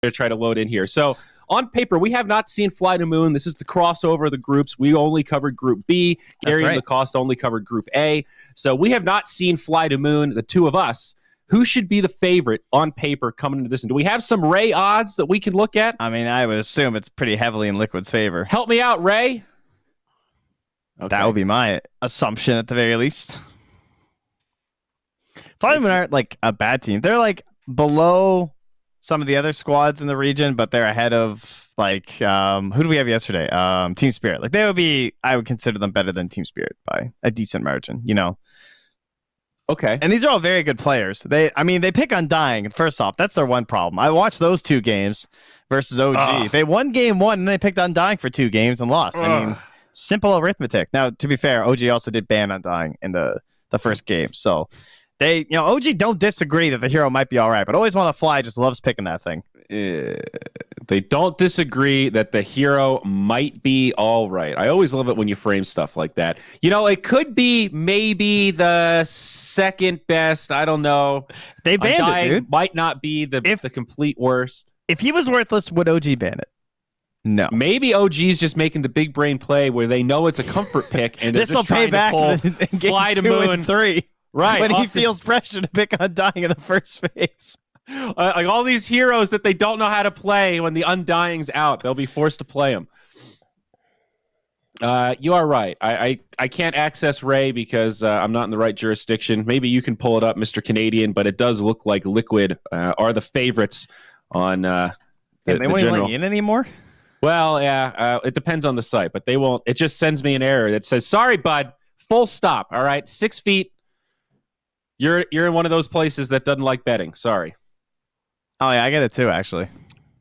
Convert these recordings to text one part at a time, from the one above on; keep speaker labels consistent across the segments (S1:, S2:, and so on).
S1: to try to load in here. So on paper, we have not seen Fly to Moon. This is the crossover of the groups. We only covered Group B. Gary and Lacoste only covered Group A. So we have not seen Fly to Moon, the two of us. Who should be the favorite on paper coming into this? And do we have some Ray odds that we can look at?
S2: I mean, I would assume it's pretty heavily in Liquid's favor.
S1: Help me out, Ray.
S2: Okay. That would be my assumption at the very least. Fly to Moon aren't like a bad team. They're like below some of the other squads in the region, but they're ahead of like who do we have yesterday? Team Spirit. Like I would consider them better than Team Spirit by a decent margin, you know.
S1: Okay.
S2: And these are all very good players. They pick Undying. First off, that's their one problem. I watched those 2 games versus OG. They won game 1 and they picked Undying for 2 games and lost. I mean, simple arithmetic. Now, to be fair, OG also did ban Undying in the first game. So they, OG don't disagree that the hero might be all right, but Always Wanna Fly just loves picking that thing.
S1: They don't disagree that the hero might be all right. I always love it when you frame stuff like that. It could be maybe the second best. I don't know.
S2: They banned it, dude.
S1: Might not be the complete worst.
S2: If he was worthless, would OG ban it? No.
S1: Maybe OG's just making the big brain play where they know it's a comfort pick and they're just trying to pull Fly to Moon
S2: and 3.
S1: Right.
S2: When he feels pressure to pick Undying in the first phase.
S1: Like all these heroes that they don't know how to play, when the Undying's out, they'll be forced to play them. You are right. I can't access Ray because I'm not in the right jurisdiction. Maybe you can pull it up, Mr. Canadian, but it does look like Liquid are the favorites on
S2: they won't even let you in anymore?
S1: Well, yeah, it depends on the site, but they won't. It just sends me an error that says, sorry, bud, full stop, all right? 6 feet. You're in one of those places that doesn't like betting. Sorry.
S2: Oh, yeah, I get it too, actually.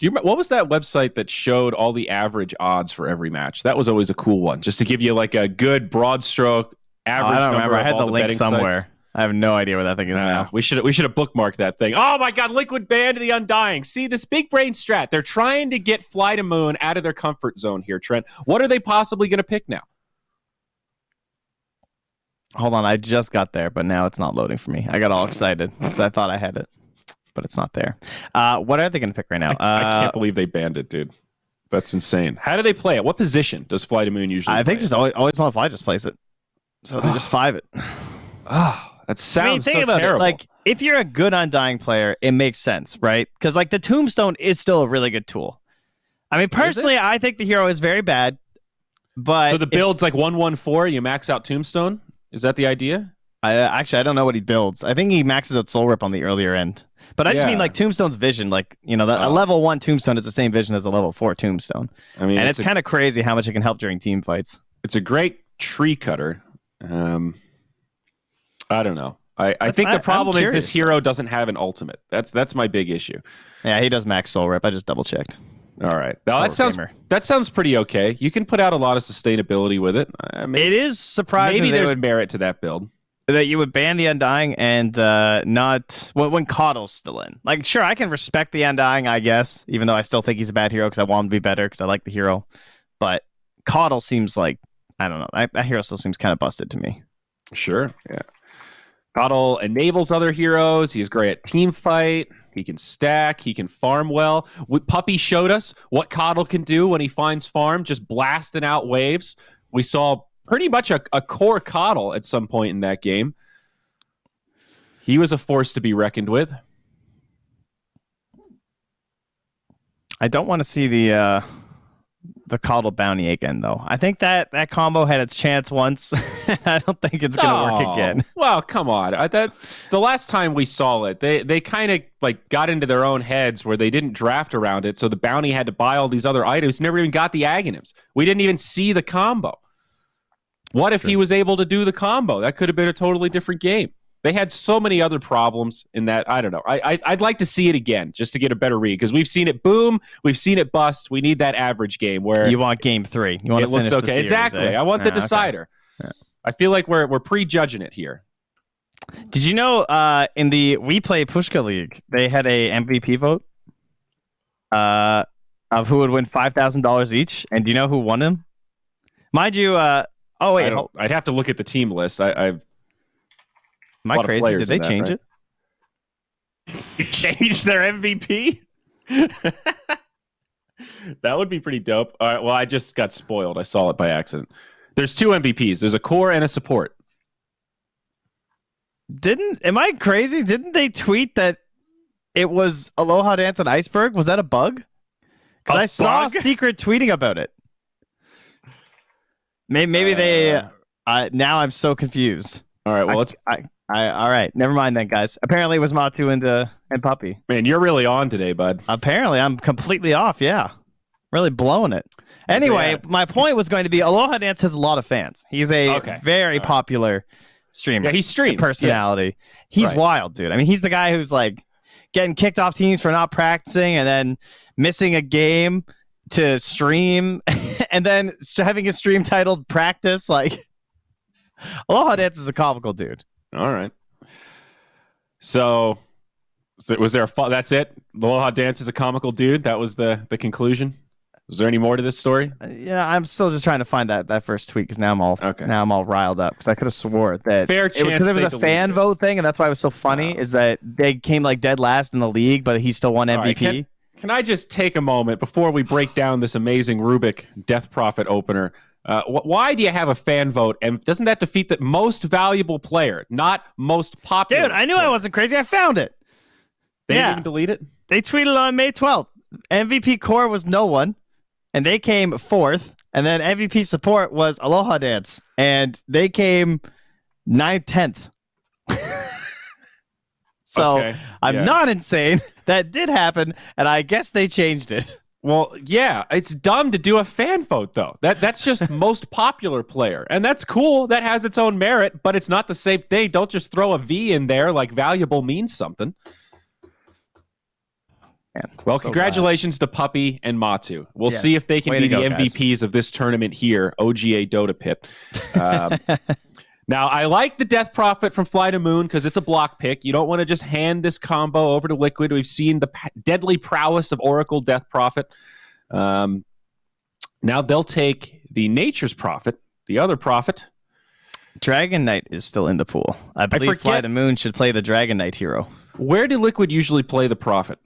S1: What was that website that showed all the average odds for every match? That was always a cool one, just to give you like a good broad stroke average
S2: I don't
S1: number.
S2: Remember. I had the link somewhere.
S1: Sites.
S2: I have no idea where that thing is now.
S1: We should have bookmarked that thing. Oh my God, Liquid banned the Undying. See, this big brain strat. They're trying to get Fly to Moon out of their comfort zone here, Trent. What are they possibly going to pick now?
S2: Hold on, I just got there, but now it's not loading for me. I got all excited because I thought I had it. But it's not there. What are they going to pick right now?
S1: I can't believe they banned it, dude. That's insane. How do they play it? What position does Fly to Moon usually play?
S2: I think just Always Wanna Fly just plays it. So they just 5 it.
S1: That sounds so
S2: about
S1: terrible.
S2: It. Like, if you're a good Undying player, it makes sense, right? Because like the Tombstone is still a really good tool. I mean, personally, I think the hero is very bad. But
S1: so the build's like 1-1-4, you max out Tombstone? Is that the idea?
S2: I don't know what he builds. I think he maxes out Soul Rip on the earlier end. But I just mean like Tombstone's vision, like, a level 1 Tombstone is the same vision as a level 4 Tombstone. I mean, and it's kind of crazy how much it can help during team fights.
S1: It's a great tree cutter. I don't know. I think the problem is this hero doesn't have an ultimate. That's my big issue.
S2: Yeah, he does max Soul Rip. I just double checked.
S1: All right. Now that sounds pretty okay. You can put out a lot of sustainability with it.
S2: It is surprising.
S1: Maybe there's merit to that build.
S2: That you would ban the Undying and not when Coddle's still in. Like, sure, I can respect the Undying, I guess, even though I still think he's a bad hero because I want him to be better because I like the hero. But Coddle seems like, I don't know, that hero still seems kind of busted to me.
S1: Sure, yeah. Coddle enables other heroes. He's great at team fight. He can stack. He can farm well. Puppy showed us what Coddle can do when he finds farm, just blasting out waves. We saw pretty much a core Coddle at some point in that game. He was a force to be reckoned with.
S2: I don't want to see the Coddle bounty again, though. I think that combo had its chance once. I don't think it's going to work again.
S1: Well, come on. The last time we saw it, they kind of like got into their own heads where they didn't draft around it, so the bounty had to buy all these other items. Never even got the Aghanims. We didn't even see the combo. What if he was able to do the combo? That could have been a totally different game. They had so many other problems in that. I don't know. I'd like to see it again just to get a better read because we've seen it boom, we've seen it bust. We need that average game where
S2: you want game 3. You want
S1: it looks okay. Exactly. I want the decider. Okay. Yeah. I feel like we're prejudging it here.
S2: Did you know in the We Play Pushka League they had a MVP vote of who would win $5,000 each, and do you know who won him? Mind you. Oh wait,
S1: I'd have to look at the team list. Am
S2: I crazy? Did they change it?
S1: You changed their MVP? That would be pretty dope. All right, well, I just got spoiled. I saw it by accident. There's 2 MVPs. There's a core and a support.
S2: Am I crazy? Didn't they tweet that it was Aloha Dance and Iceberg? Was that a bug? Because I saw Secret tweeting about it. Maybe they. Now I'm so confused.
S1: All right, well,
S2: all right, never mind then, guys. Apparently it was Matu and Puppy.
S1: Man, you're really on today, bud.
S2: Apparently I'm completely off. Yeah, really blowing it. Anyway, my point was going to be Aloha Dance has a lot of fans. He's a very popular streamer.
S1: Yeah, he streams.
S2: Personality. Yeah. He's wild, dude. I mean, he's the guy who's like getting kicked off teams for not practicing and then missing a game to stream and then having a stream titled Practice. Like, Aloha Dance is a comical dude.
S1: All right. So was there that's it? Aloha Dance is a comical dude? That was the conclusion? Was there any more to this story?
S2: Yeah, I'm still just trying to find that first tweet because now I'm all riled up because I could have swore that because it was a fan vote thing and that's why it was so funny is that they came like dead last in the league, but he still won MVP.
S1: Right, can I just take a moment before we break down this amazing Rubik Death Prophet opener? Why do you have a fan vote? And doesn't that defeat the most valuable player, not most popular?
S2: Dude, I knew I wasn't crazy. I found it.
S1: They didn't even delete it?
S2: They tweeted on May 12th. MVP core was no one, and they came 4th. And then MVP support was Aloha Dance, and they came 9th, 10th. So I'm not insane. That did happen, and I guess they changed it.
S1: Well, yeah, it's dumb to do a fan vote, though. That's just most popular player. And that's cool. That has its own merit, but it's not the same thing. Don't just throw a V in there like valuable means something. Man, well, congratulations to Puppy and Matu. We'll see if they can be the MVPs of this tournament here, OGA Dota Pit. Now, I like the Death Prophet from Fly to Moon because it's a block pick. You don't want to just hand this combo over to Liquid. We've seen the deadly prowess of Oracle Death Prophet. Now they'll take the Nature's Prophet, the other Prophet.
S2: Dragon Knight is still in the pool. I believe Fly to Moon should play the Dragon Knight hero.
S1: Where do Liquid usually play the Prophet?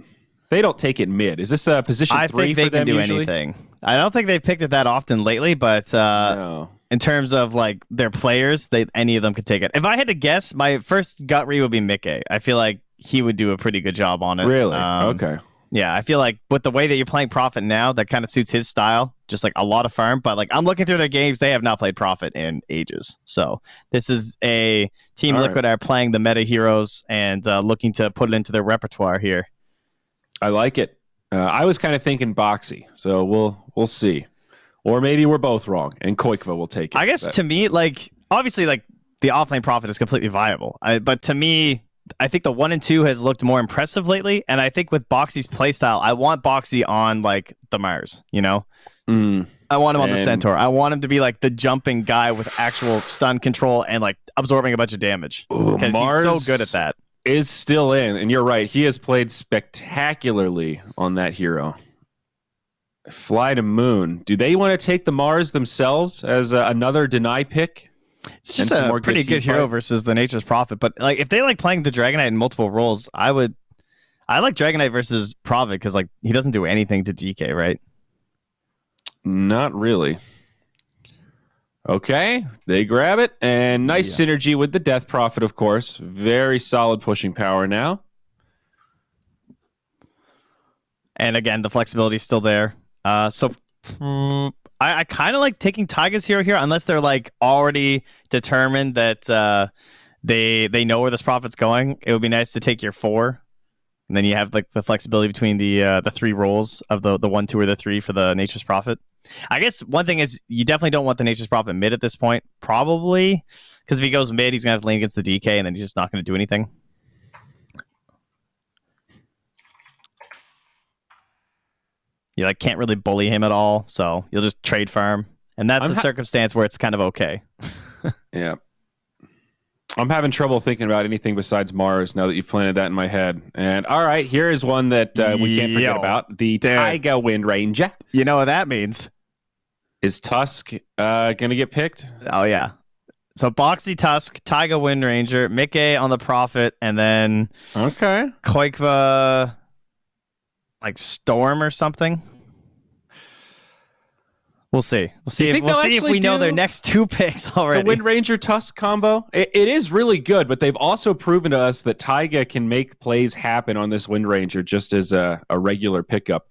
S1: They don't take it mid. Is this a position 3 for them usually? I think they can do anything.
S2: I don't think they've picked it that often lately, but... No. In terms of like their players, any of them could take it. If I had to guess, my first gut read would be Mickey. I feel like he would do a pretty good job on it.
S1: Really? Okay.
S2: Yeah, I feel like with the way that you're playing Prophet now, that kind of suits his style. Just like a lot of farm, but like I'm looking through their games, they have not played Prophet in ages. So this is a Team Liquid are playing the meta heroes and looking to put it into their repertoire here.
S1: I like it. I was kind of thinking Boxy, so we'll see. Or maybe we're both wrong, and Koikva will take it.
S2: I guess to me, like, obviously, like, the offlane Prophet is completely viable. But to me, I think the 1 and 2 has looked more impressive lately, and I think with Boxy's playstyle, I want Boxy on, like, the Mars, you know? I want him on the Centaur. I want him to be, like, the jumping guy with actual stun control and, like, absorbing a bunch of damage. Because he's so good at that.
S1: Is still in, and you're right. He has played spectacularly on that hero. Fly to Moon. Do they want to take the Mars themselves as another deny pick?
S2: It's just a pretty good hero versus the Nature's Prophet. But like, if they like playing the Dragon Knight in multiple roles, I like Dragon Knight versus Prophet because like he doesn't do anything to DK, right?
S1: Not really. Okay, they grab it, and nice synergy with the Death Prophet, of course. Very solid pushing power now.
S2: And again, the flexibility is still there. So I kind of like taking Taiga's hero here, unless they're like already determined that they know where this Prophet's going. It would be nice to take your 4, and then you have like the flexibility between the 3 roles of the 1, 2, or the 3 for the Nature's Prophet. I guess one thing is you definitely don't want the Nature's Prophet mid at this point, probably because if he goes mid, he's gonna have to lane against the DK, and then he's just not gonna do anything. You like can't really bully him at all, so you'll just trade farm, and that's a circumstance where it's kind of okay.
S1: Yeah, I'm having trouble thinking about anything besides Mars now that you've planted that in my head. And all right, here is one that we can't forget about: the Taiga Wind Ranger.
S2: You know what that means?
S1: Is Tusk gonna get picked?
S2: Oh yeah. So Boxy Tusk, Taiga Wind Ranger, Mickey on the Prophet, and then
S1: Koikva.
S2: like Storm or something. We'll see. We'll see.
S1: think
S2: We'll
S1: they'll
S2: see if
S1: actually
S2: we know their
S1: do
S2: next 2 picks already.
S1: The Wind Ranger Tusk combo, it is really good, but they've also proven to us that Taiga can make plays happen on this Wind Ranger just as a regular pickup.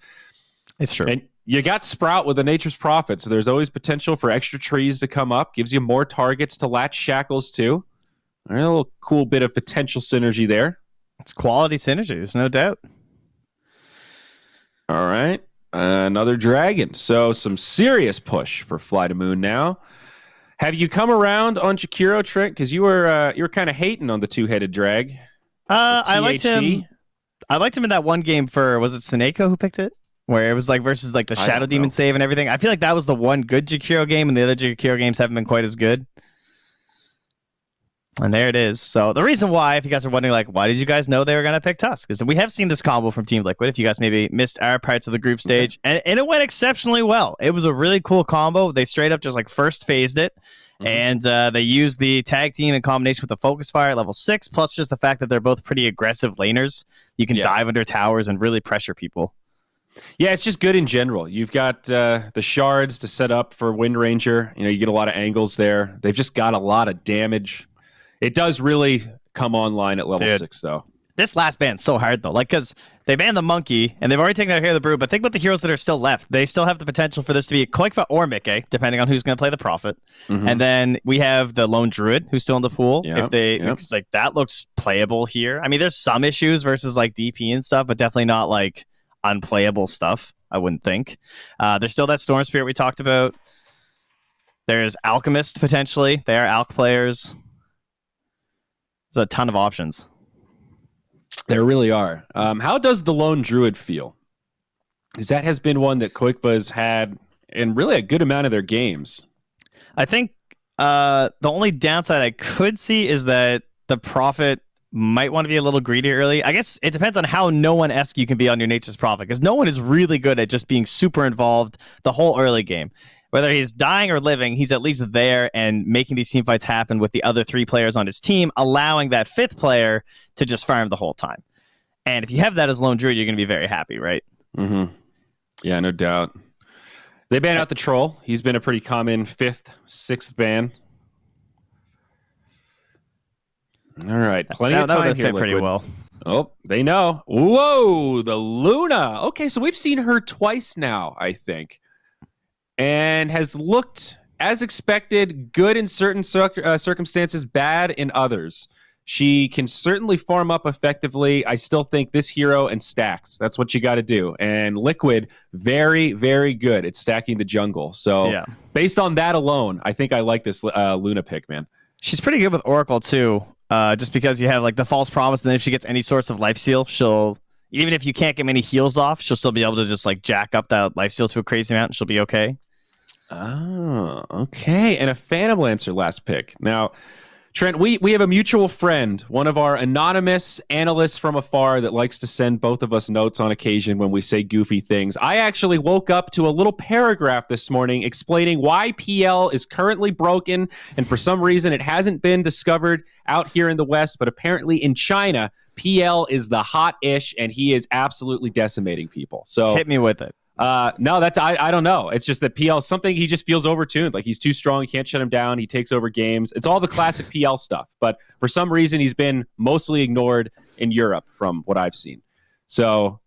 S2: It's true.
S1: And you got Sprout with the Nature's Prophet, so there's always potential for extra trees to come up. Gives you more targets to latch shackles to. A little cool bit of potential synergy there.
S2: It's quality synergy, there's no doubt.
S1: All right. Another dragon. So some serious push for Fly to Moon now. Have you come around on Jakiro, Trent? Because you were kind of hating on the 2-headed drag.
S2: I liked him. I liked him in that one game for, was it Seneko who picked it? Where it was like versus like the Shadow Demon save and everything. I feel like that was the one good Jakiro game, and the other Jakiro games haven't been quite as good. And there it is. So the reason why, if you guys are wondering, like, why did you guys know they were going to pick Tusk? Because we have seen this combo from Team Liquid. If you guys maybe missed our parts of the group stage, and it went exceptionally well. It was a really cool combo. They straight up just like first phased it, and they used the tag team in combination with the Focus Fire at level 6, plus just the fact that they're both pretty aggressive laners. You can dive under towers and really pressure people.
S1: Yeah, it's just good in general. You've got the shards to set up for Wind Ranger. You get a lot of angles there. They've just got a lot of damage. It does really come online at level 6, though.
S2: This last ban's so hard, though. Like, because they banned the Monkey, and they've already taken out Hair of the Brood, but think about the heroes that are still left. They still have the potential for this to be Koikfa or Mickey, depending on who's going to play the Prophet. And then we have the Lone Druid, who's still in the pool. It's like, that looks playable here. I mean, there's some issues versus, like, DP and stuff, but definitely not, like, unplayable stuff, I wouldn't think. There's still that Storm Spirit we talked about. There's Alchemist, potentially. They are Alch players. There's a ton of options.
S1: There really are. How does the Lone Druid feel? Because that has been one that Koikva's had in really a good amount of their games.
S2: I think the only downside I could see is that the Prophet might want to be a little greedy early. I guess it depends on how no one-esque you can be on your Nature's Prophet, because no one is really good at just being super involved the whole early game. Whether he's dying or living, he's at least there and making these team fights happen with the other 3 players on his team, allowing that 5th player to just farm the whole time. And if you have that as Lone Druid, you're going to be very happy, right?
S1: Yeah, no doubt. They ban out the Troll. He's been a pretty common 5th, 6th ban. All right, plenty of time here,
S2: fit pretty well.
S1: Oh, they know. Whoa, the Luna. Okay, so we've seen her twice now, I think. And has looked, as expected, good in certain circumstances, bad in others. She can certainly farm up effectively. I still think this hero and stacks. That's what you got to do. And Liquid, very, very good at stacking the jungle. So based on that alone, I think I like this Luna pick, man.
S2: She's pretty good with Oracle, too. Just because you have like the False Promise, and then if she gets any sorts of life steal, she'll, even if you can't get many heals off, she'll still be able to just like jack up that life steal to a crazy amount, and she'll be okay.
S1: Oh, okay. And a Phantom Lancer last pick. Now, Trent, we have a mutual friend, one of our anonymous analysts from afar that likes to send both of us notes on occasion when we say goofy things. I actually woke up to a little paragraph this morning explaining why PL is currently broken, and for some reason it hasn't been discovered out here in the West, but apparently in China, PL is the hot-ish, and he is absolutely decimating people. So
S2: hit me with it.
S1: No, that's I don't know. It's just that PL something he just feels overtuned. Like he's too strong. He can't shut him down. He takes over games. It's all the classic PL stuff. But for some reason, he's been mostly ignored in Europe from what I've seen. So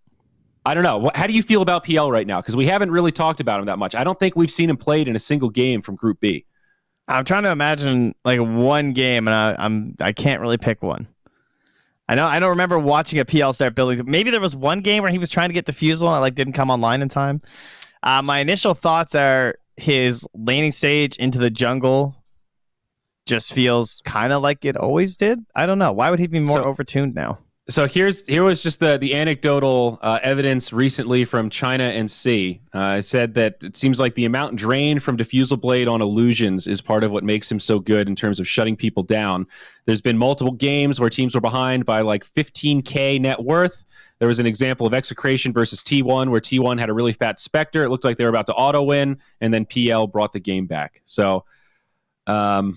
S1: I don't know. How do you feel about PL right now? Because we haven't really talked about him that much. I don't think we've seen him played in a single game from Group B.
S2: I'm trying to imagine like one game, and I can't really pick one. I don't remember watching a PL start building. Maybe there was one game where he was trying to get Diffusal and it like didn't come online in time. My initial thoughts are his laning stage into the jungle just feels kind of like it always did. I don't know. Why would he be more overtuned now?
S1: So here was just the anecdotal evidence recently from China and C. It said that it seems like the amount drained from Diffusal Blade on illusions is part of what makes him so good in terms of shutting people down. There's been multiple games where teams were behind by like 15K net worth. There was an example of Execration versus T1 where T1 had a really fat Spectre. It looked like they were about to auto win, and then PL brought the game back. So I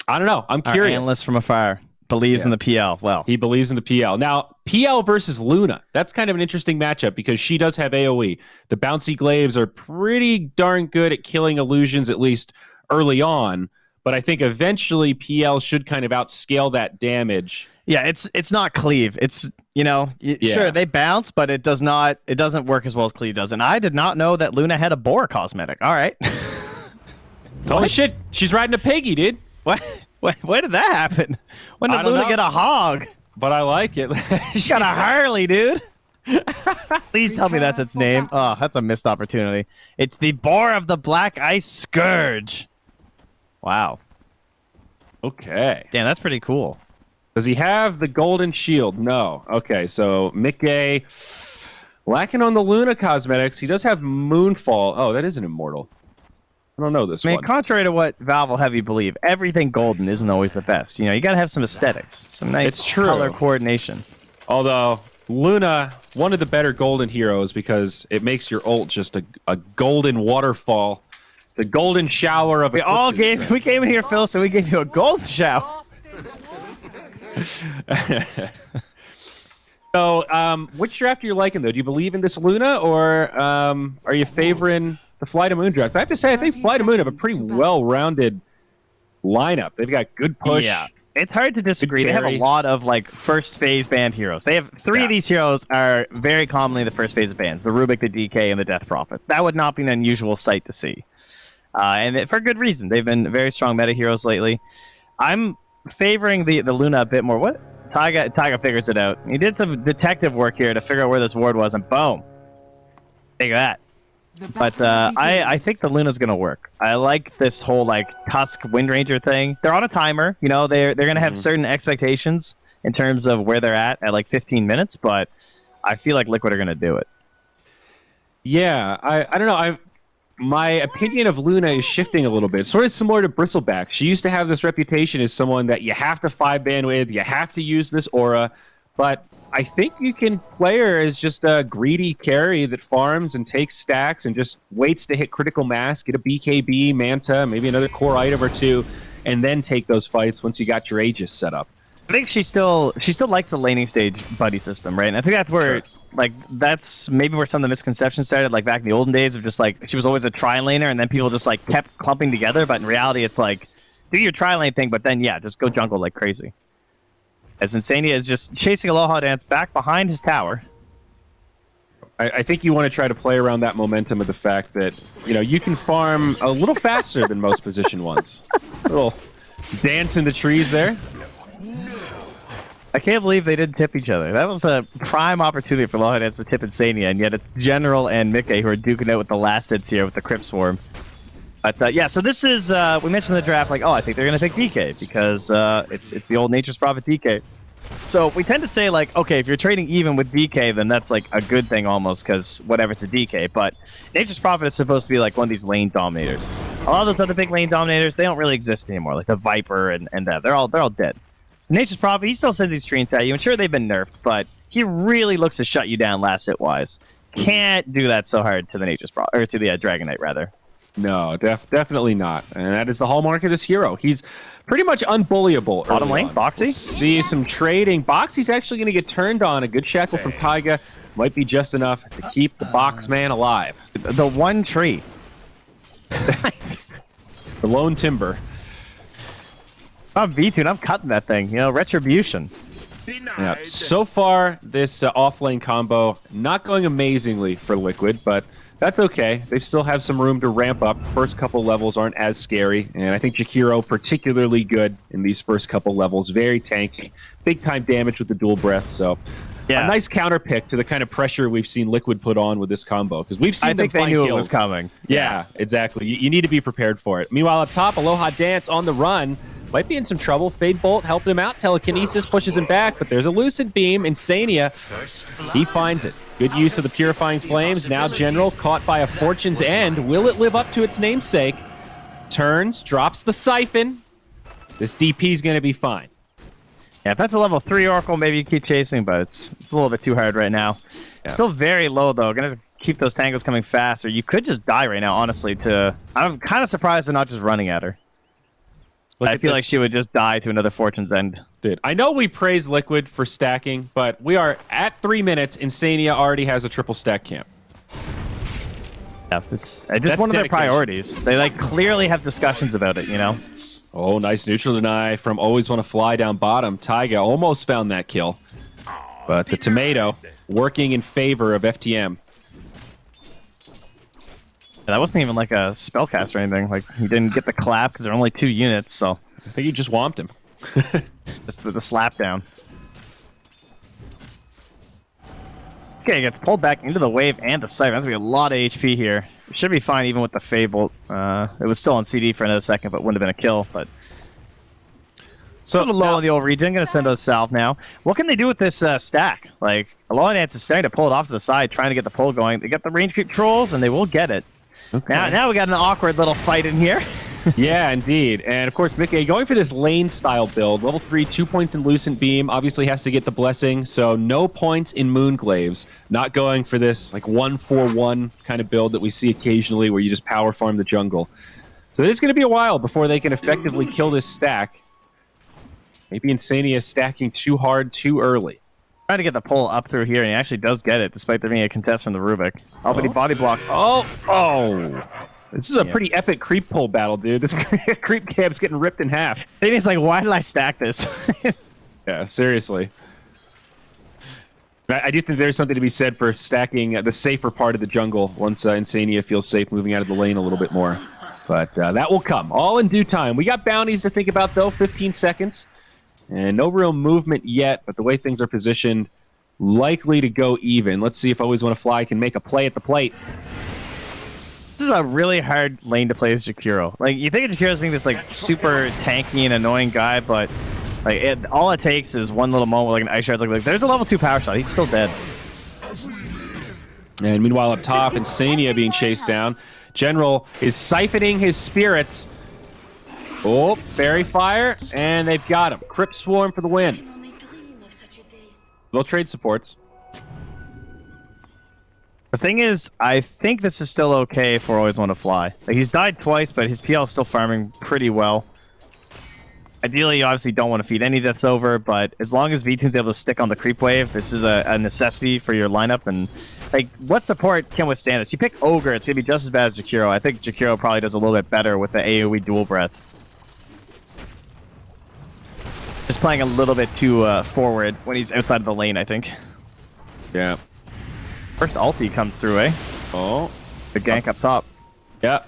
S1: don't know. I'm curious.
S2: Our analyst from afar. believes in the PL. Well,
S1: he believes in the PL. Now, PL versus Luna. That's kind of an interesting matchup because she does have AoE. The bouncy glaives are pretty darn good at killing illusions, at least early on. But I think eventually PL should kind of outscale that damage.
S2: Yeah, it's not cleave. It's, sure, they bounce, but it doesn't work as well as cleave does. And I did not know that Luna had a boar cosmetic. All right.
S1: Holy shit, she's riding a piggy, dude.
S2: What? When did that happen? When did Luna get a hog?
S1: But I like it.
S2: She's got a Harley, dude. Please tell me that's its name. Oh, that's a missed opportunity. It's the Boar of the Black Ice Scourge. Wow.
S1: Okay.
S2: Damn, that's pretty cool.
S1: Does he have the golden shield? No. Okay, so Mickey lacking on the Luna cosmetics. He does have Moonfall. Oh, that is an immortal. I don't know this one.
S2: Contrary to what Valve will have you believe, everything golden isn't always the best. You got to have some aesthetics, some nice color coordination.
S1: Although Luna, one of the better golden heroes because it makes your ult just a golden waterfall. It's a golden shower of.
S2: We came in here, Phil, so we gave you a gold shower.
S1: So, which draft are you liking though? Do you believe in this Luna, or are you favoring the Flight of Moon drafts? I have to say, I think Flight of Moon have a pretty well-rounded lineup. They've got good push.
S2: Yeah, it's hard to disagree. They have a lot of first phase banned heroes. They have three of these heroes are very commonly the first phase of bans: the Rubik, the DK, and the Death Prophet. That would not be an unusual sight to see. And for good reason. They've been very strong meta heroes lately. I'm favoring the Luna a bit more. What? Taiga figures it out. He did some detective work here to figure out where this ward was, and boom. Take that. But I think the Luna's going to work. I like this whole Tusk Wind Ranger thing. They're on a timer. They're going to have certain expectations in terms of where they're at 15 minutes, but I feel like Liquid are going to do it.
S1: Yeah, I don't know. My opinion of Luna is shifting a little bit. Sort of similar to Bristleback. She used to have this reputation as someone that you have to 5-ban with, you have to use this aura, but I think you can play her as just a greedy carry that farms and takes stacks and just waits to hit critical mass, get a BKB, Manta, maybe another core item or two, and then take those fights once you got your Aegis set up.
S2: I think she still likes the laning stage buddy system, right? And I think that's where that's maybe where some of the misconceptions started, back in the olden days of just she was always a tri-laner and then people just kept clumping together, but in reality it's do your tri-lane thing, but then just go jungle like crazy. As Insania is just chasing Aloha Dance back behind his tower.
S1: I think you want to try to play around that momentum of the fact that, you can farm a little faster than most position ones. A little dance in the trees there.
S2: I can't believe they didn't tip each other. That was a prime opportunity for Aloha Dance to tip Insania, and yet it's General and Mickey who are duking out with the last hits here with the Crypt Swarm. But so this is, we mentioned the draft, I think they're going to pick DK because it's the old Nature's Prophet DK. So we tend to say, okay, if you're trading even with DK, then that's a good thing almost because whatever, it's a DK. But Nature's Prophet is supposed to be one of these lane dominators. A lot of those other big lane dominators, they don't really exist anymore, like the Viper and that. They're all dead. Nature's Prophet, he still sends these screens at you. I'm sure they've been nerfed, but he really looks to shut you down last hit-wise. Can't do that so hard to the Nature's Prophet, or to the Dragon Knight, rather.
S1: No, definitely not. And that is the hallmark of this hero. He's pretty much unbullyable.
S2: Bottom lane, Boxy?
S1: We'll see some trading. Boxy's actually going to get turned on. A good shackle from Taiga might be just enough to keep the box man alive.
S2: The one tree.
S1: The lone timber.
S2: I'm V2 I'm cutting that thing. Retribution.
S1: Yeah. So far, this off-lane combo not going amazingly for Liquid, but that's okay. They still have some room to ramp up. First couple levels aren't as scary, and I think Jakiro particularly good in these first couple levels. Very tanky. Big-time damage with the dual breath, so a nice counter pick to the kind of pressure we've seen Liquid put on with this combo, because we've seen them find kills. I think they knew
S2: it was coming.
S1: Yeah, exactly. You need to be prepared for it. Meanwhile, up top, Aloha Dance on the run. Might be in some trouble. Fade Bolt helping him out. Telekinesis pushes him back, but there's a Lucid Beam. Insania, he finds it. Good use of the Purifying Flames. Now General caught by a Fortune's End. Will it live up to its namesake? Turns, drops the Siphon. This DP's going to be fine.
S2: Yeah, if that's a level 3 Oracle, maybe you keep chasing, but it's a little bit too hard right now. Yeah. Still very low, though. Going to keep those tangles coming fast, or you could just die right now, honestly. I'm kind of surprised they're not just running at her. I feel like she would just die to another Fortune's End.
S1: Dude, I know we praise Liquid for stacking, but we are at 3 minutes. Insania already has a triple stack camp.
S2: Yeah, it's just one of their priorities. They like clearly have discussions about it, you know?
S1: Oh, nice neutral deny from Always Want to Fly down bottom. Taiga almost found that kill. But the tomato working in favor of FTM.
S2: That wasn't even like a spellcast or anything. Like, he didn't get the clap because there are only 2 units, so...
S1: I think you just whomped him.
S2: Just the slap down. Okay, he gets pulled back into the wave and the Cypher. That's going to be a lot of HP here. It should be fine even with the Fable. It was still on CD for another second, but wouldn't have been a kill. But so a little low on the old regen. Going to send us south now. What can they do with this stack? Like, Alliance is starting to pull it off to the side, trying to get the pull going. They got the range creep trolls, and they will get it. Okay. Now we got an awkward little fight in here.
S1: Yeah, indeed. And of course, Mickey going for this lane style build. Level 3, 2 points in Lucent Beam. Obviously has to get the blessing, so no points in Moonglaves. Not going for this like 1-4-1 kind of build that we see occasionally where you just power farm the jungle. So it's going to be a while before they can effectively kill this stack. Maybe Insania is stacking too hard too early.
S2: Trying to get the pull up through here, and he actually does get it, despite there being a contest from the Rubik. Oh, but he body blocked.
S1: Oh! This is a pretty epic creep pull battle, dude. This creep camp's getting ripped in half.
S2: Then he's like, why did I stack this?
S1: Yeah, seriously. I do think there's something to be said for stacking the safer part of the jungle once Insania feels safe moving out of the lane a little bit more. But that will come, all in due time. We got bounties to think about, though, 15 seconds. And no real movement yet, but the way things are positioned, likely to go even. Let's see if Always Want to Fly can make a play at the plate.
S2: This is a really hard lane to play as Jakiro. Like, you think of Jakiro as being this like super tanky and annoying guy, but like all it takes is one little moment like an ice shard. Like there's a level 2 power shot. He's still dead.
S1: And meanwhile up top, Insania being chased down. General is siphoning his spirits. Oh, Fairy Fire, and they've got him. Crypt Swarm for the win. They'll trade supports.
S2: The thing is, I think this is still okay for Always Want to Fly. Like, he's died twice, but his PL is still farming pretty well. Ideally, you obviously don't want to feed any deaths over, but as long as V2's able to stick on the creep wave, this is a necessity for your lineup. And like, what support can withstand this? You pick Ogre, it's going to be just as bad as Jakiro. I think Jakiro probably does a little bit better with the AoE dual breath. Just playing a little bit too forward when he's outside of the lane, I think.
S1: Yeah.
S2: First ulti comes through, eh?
S1: Oh.
S2: The gank up top.
S1: Yeah.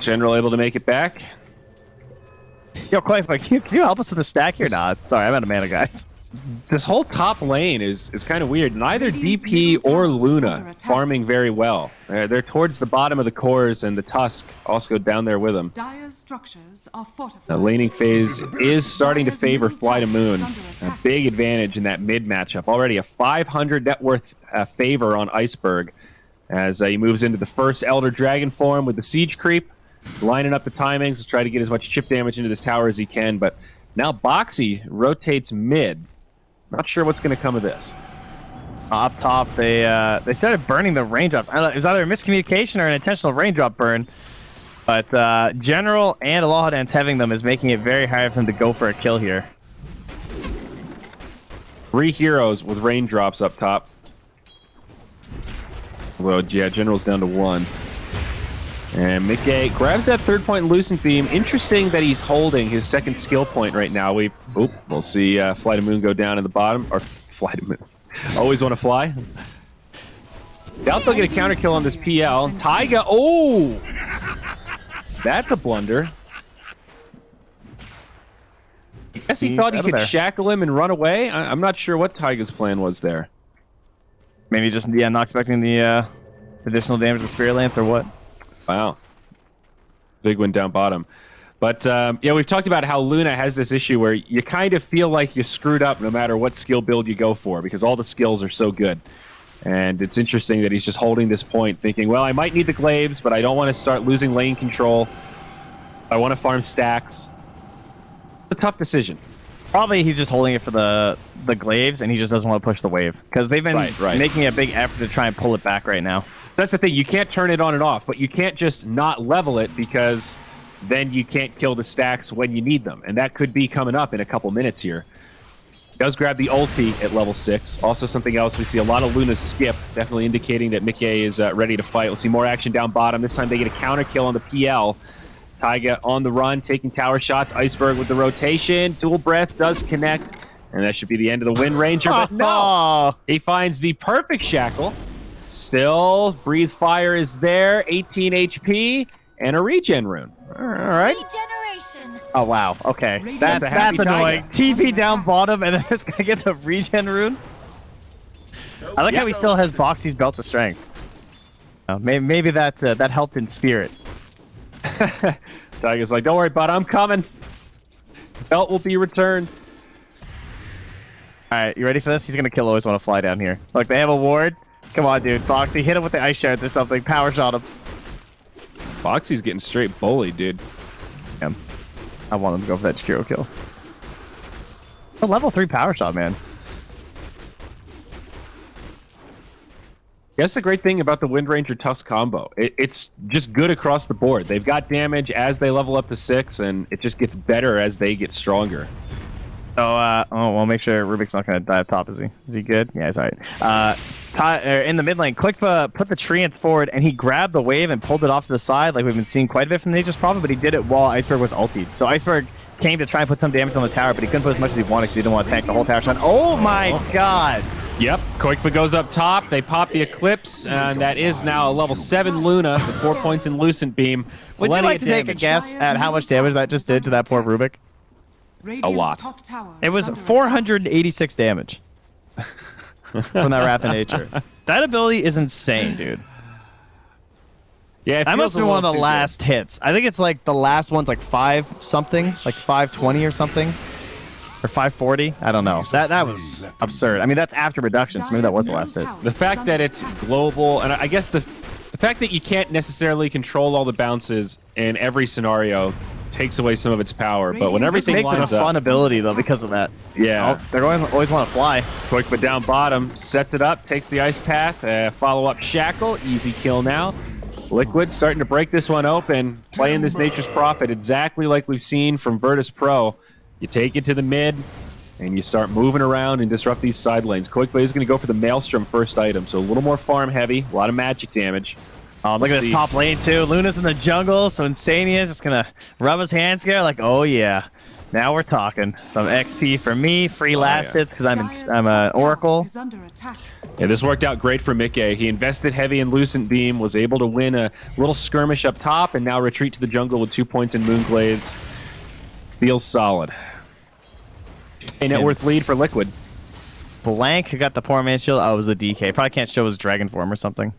S1: General able to make it back.
S2: Yo, Quaif, can you help us with the stack here? Nah, sorry, I'm out of mana, guys.
S1: This whole top lane is kind of weird. Neither DP or Luna farming very well. They're towards the bottom of the cores, and the Tusk also go down there with them.
S3: Dire's structures are fortified.
S1: The laning phase is starting to favor Fly to Moon. A big advantage in that mid matchup. Already a 500 net worth favor on Iceberg as he moves into the first Elder Dragon form with the Siege Creep. Lining up the timings to try to get as much chip damage into this tower as he can, but now Boxy rotates mid. Not sure what's going to come of this.
S2: Up top, they started burning the raindrops. I don't know, it was either a miscommunication or an intentional raindrop burn, but General and Aloha Dance having them is making it very hard for them to go for a kill here.
S1: 3 heroes with raindrops up top. Well, yeah, General's down to 1. And Mickey grabs that 3rd point in Lucent Beam. Interesting that he's holding his 2nd skill point right now. We'll see Fly to Moon go down in the bottom. Or Fly to Moon. Always Want to Fly. Doubt they'll get a counter kill on this PL. Taiga, oh! That's a blunder. I guess he thought he could shackle him and run away. I'm not sure what Taiga's plan was there.
S2: Maybe just, yeah, not expecting the additional damage with Spirit Lance or what?
S1: Wow. Big win down bottom. But, yeah, we've talked about how Luna has this issue where you kind of feel like you screwed up no matter what skill build you go for because all the skills are so good. And it's interesting that he's just holding this point thinking, well, I might need the glaives, but I don't want to start losing lane control. I want to farm stacks. It's a tough decision.
S2: Probably he's just holding it for the glaives and he just doesn't want to push the wave because they've been making a big effort to try and pull it back right now.
S1: That's the thing. You can't turn it on and off, but you can't just not level it because then you can't kill the stacks when you need them. And that could be coming up in a couple minutes here. Does grab the ulti at level 6. Also something else, we see a lot of Luna's skip, definitely indicating that Mickey is ready to fight. We'll see more action down bottom. This time they get a counter kill on the PL. Taiga on the run, taking tower shots. Iceberg with the rotation. Dual breath does connect. And that should be the end of the Wind Ranger, but no! He finds the perfect shackle. Still, Breathe Fire is there. 18 HP and a regen rune. All right.
S4: Regeneration.
S2: Oh, wow. Okay. That's annoying. TP down bottom, and then this guy gets a regen rune. I like how he still has Boxy's Belt of Strength. Maybe that helped in spirit.
S1: Taiga's like, don't worry, bud, I'm coming. The belt will be returned.
S2: All right, you ready for this? He's going to kill Always Want to Fly down here. Look, they have a ward. Come on, dude. Boxy, hit him with the ice shard or something. Power shot him.
S1: Boxy's getting straight bullied, dude.
S2: Yeah. I want him to go for that Shakiro kill. A level 3 power shot, man.
S1: That's the great thing about the Wind Ranger Tusk combo. It's just good across the board. They've got damage as they level up to 6, and it just gets better as they get stronger.
S2: So, well, make sure Rubik's not going to die up top, is he? Is he good? Yeah, he's all right. In the mid lane, Quick put the treants forward, and he grabbed the wave and pulled it off to the side, like we've been seeing quite a bit from Nature's Prophet, but he did it while Iceberg was ultied. So Iceberg came to try and put some damage on the tower, but he couldn't put as much as he wanted because he didn't want to tank the whole tower shot. Oh my god!
S1: Yep, Koikva goes up top. They pop the Eclipse, and that is now a level 7 Luna with 4 points in Lucent Beam.
S2: Would you like to take a guess at how much damage that just did to that poor Rubik?
S1: A lot.
S2: It was 486 damage from that Wrath of Nature. That ability is insane, dude.
S1: Yeah,
S2: that must have been one of the last hits. I think it's like the last one's like 5 something, like 520 or something, or 540. I don't know. That was absurd. I mean, that's after reduction, so maybe that was the last hit.
S1: The fact that it's global, and I guess the fact that you can't necessarily control all the bounces in every scenario takes away some of its power, but when everything
S2: makes
S1: lines
S2: it a fun ability though because of that.
S1: Yeah,
S2: they're always want to fly.
S1: Quick, but down bottom, sets it up, takes the ice path, follow up shackle, easy kill now. Liquid starting to break this one open, playing this Nature's Prophet exactly like we've seen from Virtus Pro. You take it to the mid, and you start moving around and disrupt these side lanes. Quick, but he's going to go for the Maelstrom first item, so a little more farm heavy, a lot of magic damage.
S2: Oh, look at this top lane, too. Luna's in the jungle, so Insania is just going to rub his hands together like, oh, yeah. Now we're talking. Some XP for me, free last hits because I'm an Oracle.
S1: Yeah, this worked out great for Mickey. He invested heavy in Lucent Beam, was able to win a little skirmish up top, and now retreat to the jungle with 2 points in Moonglades. Feels solid. A net worth lead for Liquid.
S2: Blank, who got the poor man shield? Oh, it was the DK. Probably can't show his dragon form or something.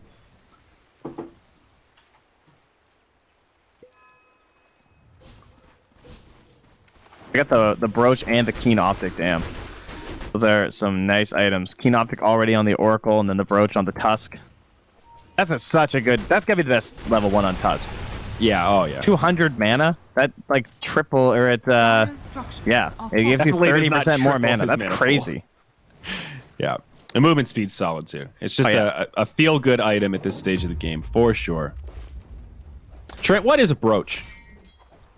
S2: I got the brooch and the keen optic, damn. Those are some nice items. Keen optic already on the Oracle, and then the brooch on the Tusk. That's such a good... That's gotta be the best level 1 on Tusk.
S1: Yeah, oh yeah.
S2: 200 mana? That, like, triple, or it, yeah. It gives you 30% more mana. That's crazy.
S1: Yeah. The movement speed's solid, too. It's just a feel-good item at this stage of the game, for sure. Trent, what is a brooch?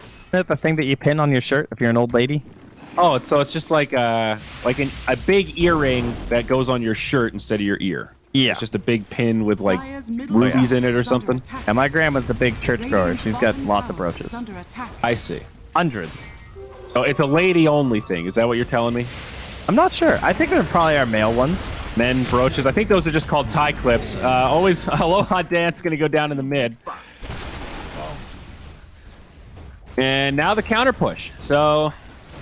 S2: Is that the thing that you pin on your shirt if you're an old lady?
S1: Oh, so it's just like a big earring that goes on your shirt instead of your ear.
S2: Yeah.
S1: It's just a big pin with like rubies in it or something.
S2: And my grandma's a big churchgoer. She's got lots of brooches.
S1: I see.
S2: Hundreds.
S1: So it's a lady-only thing. Is that what you're telling me?
S2: I'm not sure. I think there probably are male ones.
S1: Men brooches. I think those are just called tie clips. Always Aloha Dance going to go down in the mid. And now the counter push. So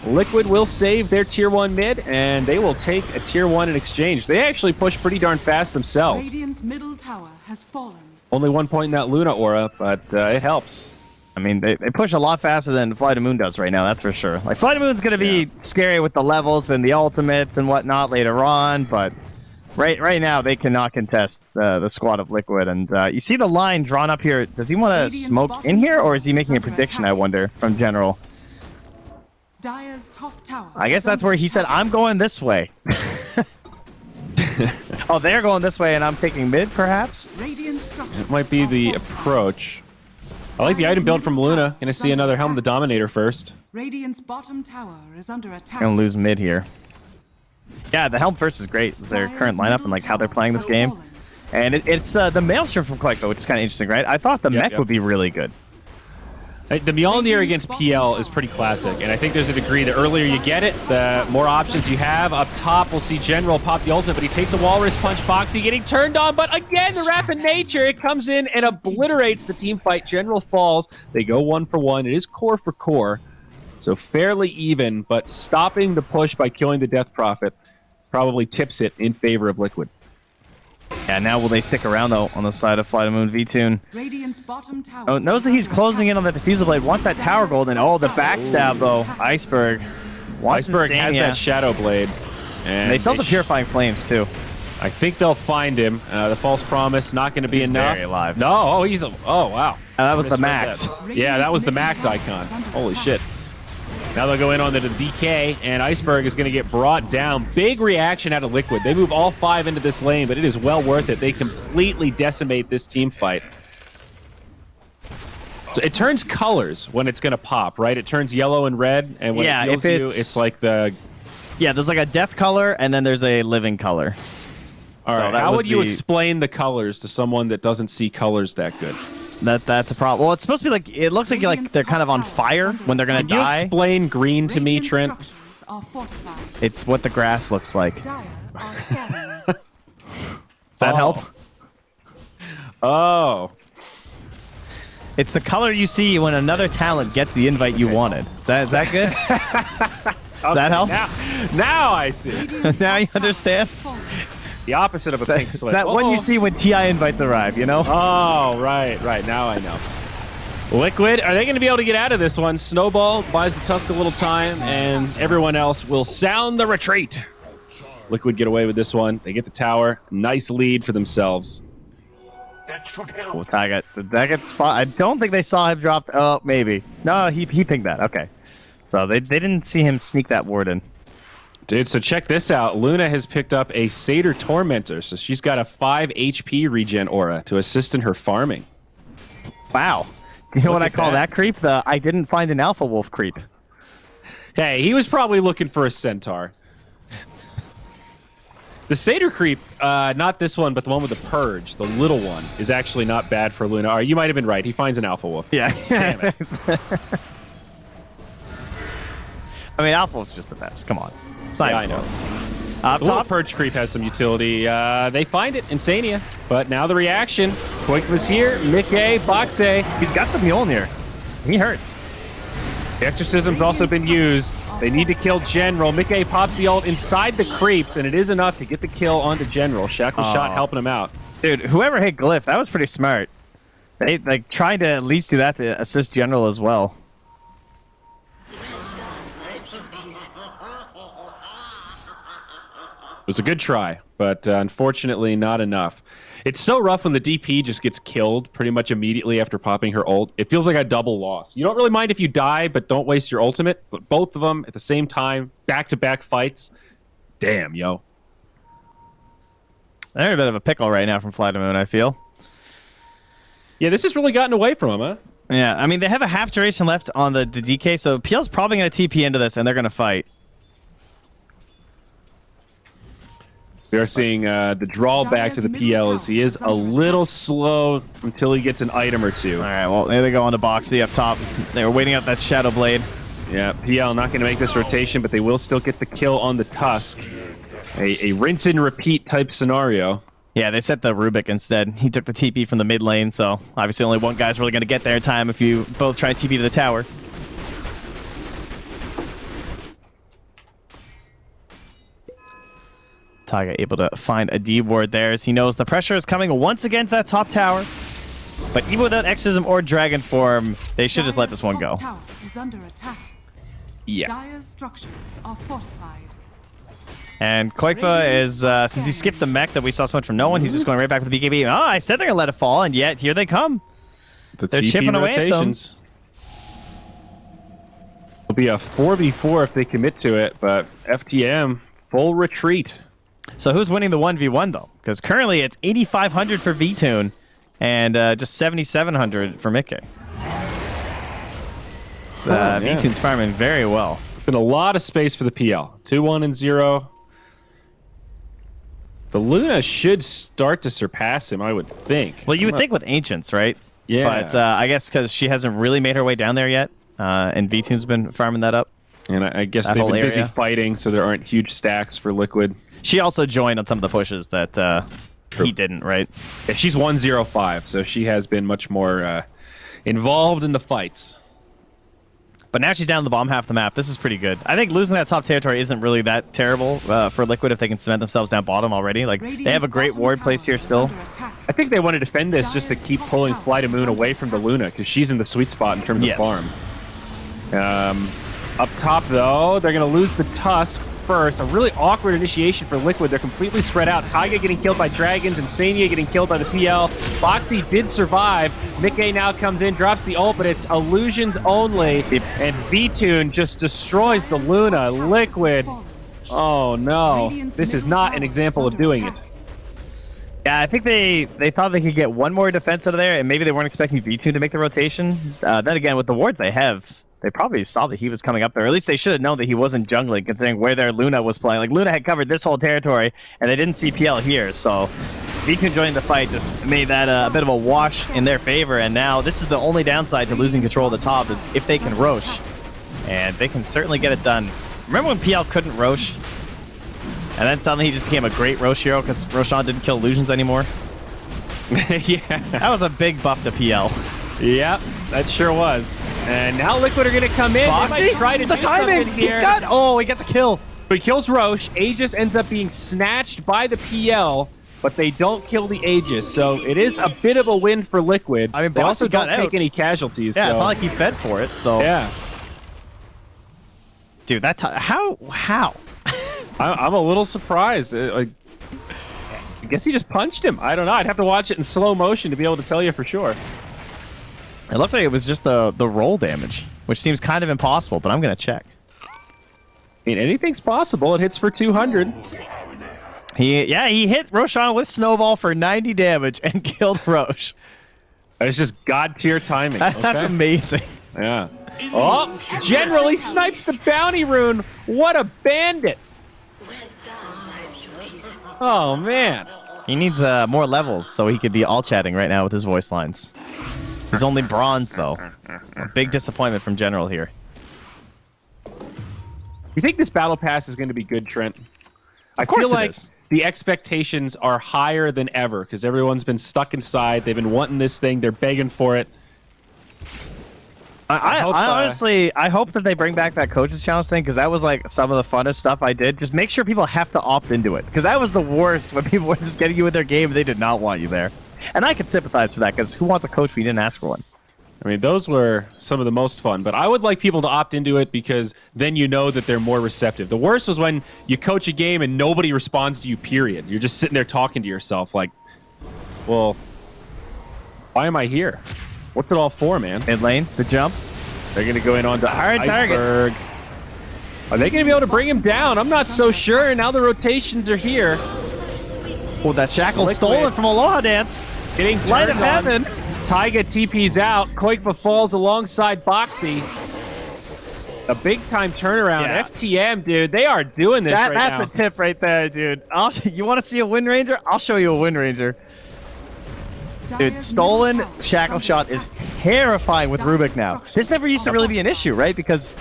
S1: Liquid will save their tier 1 mid, and they will take a tier 1 in exchange. They actually push pretty darn fast themselves.
S3: Radiant's middle tower has fallen.
S1: Only 1 point in that Luna aura, but it helps.
S2: I mean, they push a lot faster than Fly to Moon does right now, that's for sure. Like, Fly to Moon's going to be scary with the levels and the ultimates and whatnot later on, but right now they cannot contest the squad of Liquid. And you see the line drawn up here. Does he want to smoke in here, or is he making a prediction, I wonder, from General?
S3: Dire's top tower.
S2: I guess that's where he said, I'm going this way. Oh, they're going this way, and I'm taking mid, perhaps?
S3: Radiant structures
S1: It might be the
S3: are
S1: approach. I like the item build from Luna. Gonna see another Helm the Dominator first.
S3: Radiant's bottom tower is under attack.
S2: Gonna lose mid here. Yeah, the Helm first is great with their current lineup and like how they're playing this game. And it's the Maelstrom from Quakeco, which is kind of interesting, right? I thought the mech would be really good.
S1: The Mjolnir against PL is pretty classic, and I think there's a degree the earlier you get it, the more options you have. Up top, we'll see General pop the ultimate, but he takes a Walrus Punch. Boxy getting turned on, but again, the rapid nature, it comes in and obliterates the team fight. General falls. They go 1 for 1. It is core for core, so fairly even, but stopping the push by killing the Death Prophet probably tips it in favor of Liquid.
S2: Yeah, now will they stick around, though, on the side of Flight of Moon V-Tune?
S3: Radiant's bottom tower.
S2: Oh, knows that he's closing in on the Diffusal Blade. Wants that Tower Gold, and the backstab, though. Iceberg.
S1: Iceberg has that Shadow Blade.
S2: And they sell the Purifying Flames, too.
S1: I think they'll find him. The False Promise, not going to be enough.
S2: Very alive.
S1: No, oh, wow.
S2: That was the max.
S1: Yeah, that was the max icon. Holy shit. Now they'll go in on the DK, and Iceberg is going to get brought down. Big reaction out of Liquid. They move all 5 into this lane, but it is well worth it. They completely decimate this team fight. So it turns colors when it's going to pop, right? It turns yellow and red, and when it heals you, it's like the...
S2: Yeah, there's like a death color, and then there's a living color.
S1: All right, how would you explain the colors to someone that doesn't see colors that good?
S2: That's a problem. Well, it's supposed to be like, it looks like they're kind of on fire when th're gonna die.
S1: Can you explain green to me, Trent?
S2: It's what the grass looks like. Does that help?
S1: Oh.
S2: It's the color you see when another talent gets the invite you wanted. Is that good? Does that help?
S1: Now I see.
S2: Now you understand?
S1: The opposite of a pink slip.
S2: That one you see when TI invites arrive, you know?
S1: Oh, right. Now I know. Liquid, are they going to be able to get out of this one? Snowball buys the Tusk a little time, and everyone else will sound the retreat. Liquid get away with this one. They get the tower. Nice lead for themselves.
S4: That should help.
S2: Oh, Daggett spot. I don't think they saw him drop. Oh, maybe. No, he pinged that. Okay. So they didn't see him sneak that ward in.
S1: Dude, so check this out. Luna has picked up a Satyr Tormentor, so she's got a 5 HP regen aura to assist in her farming.
S2: Wow. You know what I call that creep? The I didn't find an Alpha Wolf creep.
S1: Hey, he was probably looking for a Centaur. The Satyr creep, not this one, but the one with the Purge, the little one, is actually not bad for Luna. You might have been right. He finds an Alpha Wolf.
S2: Yeah.
S1: Damn it.
S2: I mean, Alpha Wolf's just the best. Come on.
S1: Yeah, I know. The little Purge creep has some utility. They find it, Insania. But now the reaction. Quake was here. Mickey, Boxe.
S2: He's got the Mjolnir. He hurts.
S1: The Exorcism's also been used. They need to kill General. Mickey pops the ult inside the creeps, and it is enough to get the kill onto General. Shackle shot helping him out.
S2: Dude, whoever hit Glyph, that was pretty smart. They tried to at least do that to assist General as well.
S1: It was a good try, but unfortunately not enough. It's so rough when the DP just gets killed pretty much immediately after popping her ult. It feels like a double loss. You don't really mind if you die, but don't waste your ultimate. But both of them at the same time, back-to-back fights. Damn, yo.
S2: They're in a bit of a pickle right now from Flight of Moon, I feel.
S1: Yeah, this has really gotten away from them, huh?
S2: Yeah, I mean, they have a half duration left on the DK, so PL's probably going to TP into this, and they're going to fight.
S1: We are seeing the drawback to the PL is he is a little slow until he gets an item or two.
S2: All right, well, there they go on the Boxy up top. They were waiting out that Shadow Blade.
S1: Yeah, PL not going to make this rotation, but they will still get the kill on the Tusk. A rinse and repeat type scenario.
S2: Yeah, they set the Rubik instead. He took the TP from the mid lane, so obviously only one guy's really going to get there in time if you both try TP to the tower. Taiga able to find a D ward there as he knows the pressure is coming once again to that top tower. But even without Exorcism or Dragon Form, they should just let this one go.
S3: Tower is under attack.
S1: Yeah.
S3: Dire's structures are fortified.
S2: And Koikva is, since he skipped the mech that we saw so much from no one, he's just going right back to the BKB. Oh, I said they're going to let it fall, and yet here they come. They're chipping away at them.
S1: It'll be a 4v4 if they commit to it, but FTM, full retreat.
S2: So who's winning the 1v1, though? Because currently it's 8,500 for V-Tune and just 7,700 for Mickey. V-Tune's farming very well.
S1: Been a lot of space for the PL. 2-1 and 0. The Luna should start to surpass him, I would think.
S2: Well, you would think with Ancients, right?
S1: Yeah.
S2: But I guess because she hasn't really made her way down there yet, and V-Tune's been farming that up.
S1: And I guess
S2: That
S1: they've
S2: whole
S1: been busy
S2: area.
S1: fighting, so there aren't huge stacks for Liquid.
S2: She also joined on some of the pushes that he didn't, right?
S1: Yeah, she's 1-0-5, so she has been much more involved in the fights.
S2: But now she's down in the bottom half of the map. This is pretty good. I think losing that top territory isn't really that terrible for Liquid if they can cement themselves down bottom already. Like, they have a great ward place here still.
S1: I think they want to defend this just to keep pulling Flight of Moon away from the Luna, because she's in the sweet spot in terms of farm. Up top, though, they're going to lose the Tusk first. A really awkward initiation for Liquid. They're completely spread out. Taiga getting killed by Dragons, and Sania getting killed by the PL. Boxy did survive. Mickey now comes in, drops the ult, but it's illusions only. And V-Tune just destroys the Luna. Liquid. Oh, no. This is not an example of doing it.
S2: Yeah, I think they thought they could get one more defense out of there, and maybe they weren't expecting V-Tune to make the rotation. Then again, with the wards they have, they probably saw that he was coming up there. Or at least they should have known that he wasn't jungling, considering where their Luna was playing. Like, Luna had covered this whole territory, and they didn't see PL here, so V-Tune joining the fight just made that a bit of a wash in their favor, and now this is the only downside to losing control of the top, is if they can Rosh. And they can certainly get it done. Remember when PL couldn't Rosh? And then suddenly he just became a great Rosh hero because Roshan didn't kill illusions anymore?
S1: Yeah.
S2: That was a big buff to PL.
S1: Yep, that sure was. And now Liquid are going to come in. They might try to
S2: the
S1: do
S2: timing!
S1: something here.
S2: He got the kill.
S1: But he kills Roche. Aegis ends up being snatched by the PL, but they don't kill the Aegis. So it is a bit of a win for Liquid.
S2: I mean,
S1: they also
S2: got
S1: don't take
S2: out.
S1: any casualties.
S2: Yeah,
S1: so.
S2: it's not like he fed for it, so...
S1: Yeah.
S2: Dude, how?
S1: I'm a little surprised. I guess he just punched him. I don't know. I'd have to watch it in slow motion to be able to tell you for sure.
S2: It looked like it was just the roll damage, which seems kind of impossible, but I'm going to check.
S1: I mean, anything's possible. It hits for 200.
S2: He hit Roshan with Snowball for 90 damage and killed Roche.
S1: It's just god tier timing.
S2: That's
S1: okay?
S2: amazing.
S1: Yeah. Oh, generally snipes the bounty rune. What a bandit. Oh, man.
S2: He needs more levels so he could be all chatting right now with his voice lines. He's only bronze, though. A big disappointment from General here.
S1: You think this battle pass is going to be good, Trent? I
S2: course
S1: feel
S2: it
S1: like
S2: is.
S1: the expectations are higher than ever because everyone's been stuck inside. They've been wanting this thing. They're begging for it.
S2: I honestly, I hope that they bring back that coaches challenge thing because that was like some of the funnest stuff I did. Just make sure people have to opt into it because that was the worst when people were just getting you in their game and they did not want you there. And I could sympathize for that because who wants a coach when you didn't ask for one?
S1: I mean, those were some of the most fun, but I would like people to opt into it because then you know that they're more receptive. The worst was when you coach a game and nobody responds to you, period. You're just sitting there talking to yourself like, well, why am I here? What's it all for, man?
S2: Mid lane, the jump.
S1: They're going to go in on the
S2: Hard target.
S1: iceberg. Are they going to be able to bring him down? I'm not so sure. Now the rotations are here.
S2: Oh, that shackle
S1: Liquid.
S2: stolen from Aloha Dance.
S1: Getting
S2: Light
S1: turned
S2: of
S1: on.
S2: heaven.
S1: Taiga TP's out. Koikva falls alongside Boxy. A big-time turnaround.
S2: Yeah.
S1: FTM, dude, they are doing this right now.
S2: That's a tip right there, dude. You want to see a Wind Ranger? I'll show you a Wind Ranger. Dude, stolen shackle shot is terrifying with Rubik now. This never used to really be an issue, right? Because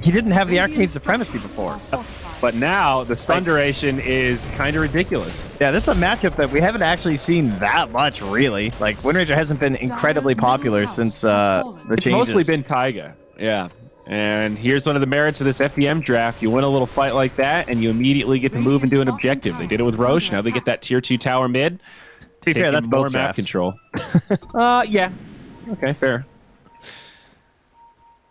S2: he didn't have the arcane supremacy before.
S1: But now the stun duration is kind of ridiculous.
S2: Yeah, this is a matchup that we haven't actually seen that much, really. Like, Wind Ranger hasn't been incredibly popular since the
S1: It's
S2: changes.
S1: mostly been Taiga. Yeah. And here's one of the merits of this FTM draft. You win a little fight like that, and you immediately get to move and do an objective. They did it with Roche. Now they get that tier 2 tower mid.
S2: To be fair, that's
S1: more
S2: both
S1: map
S2: drafts.
S1: control. Yeah. Okay, fair.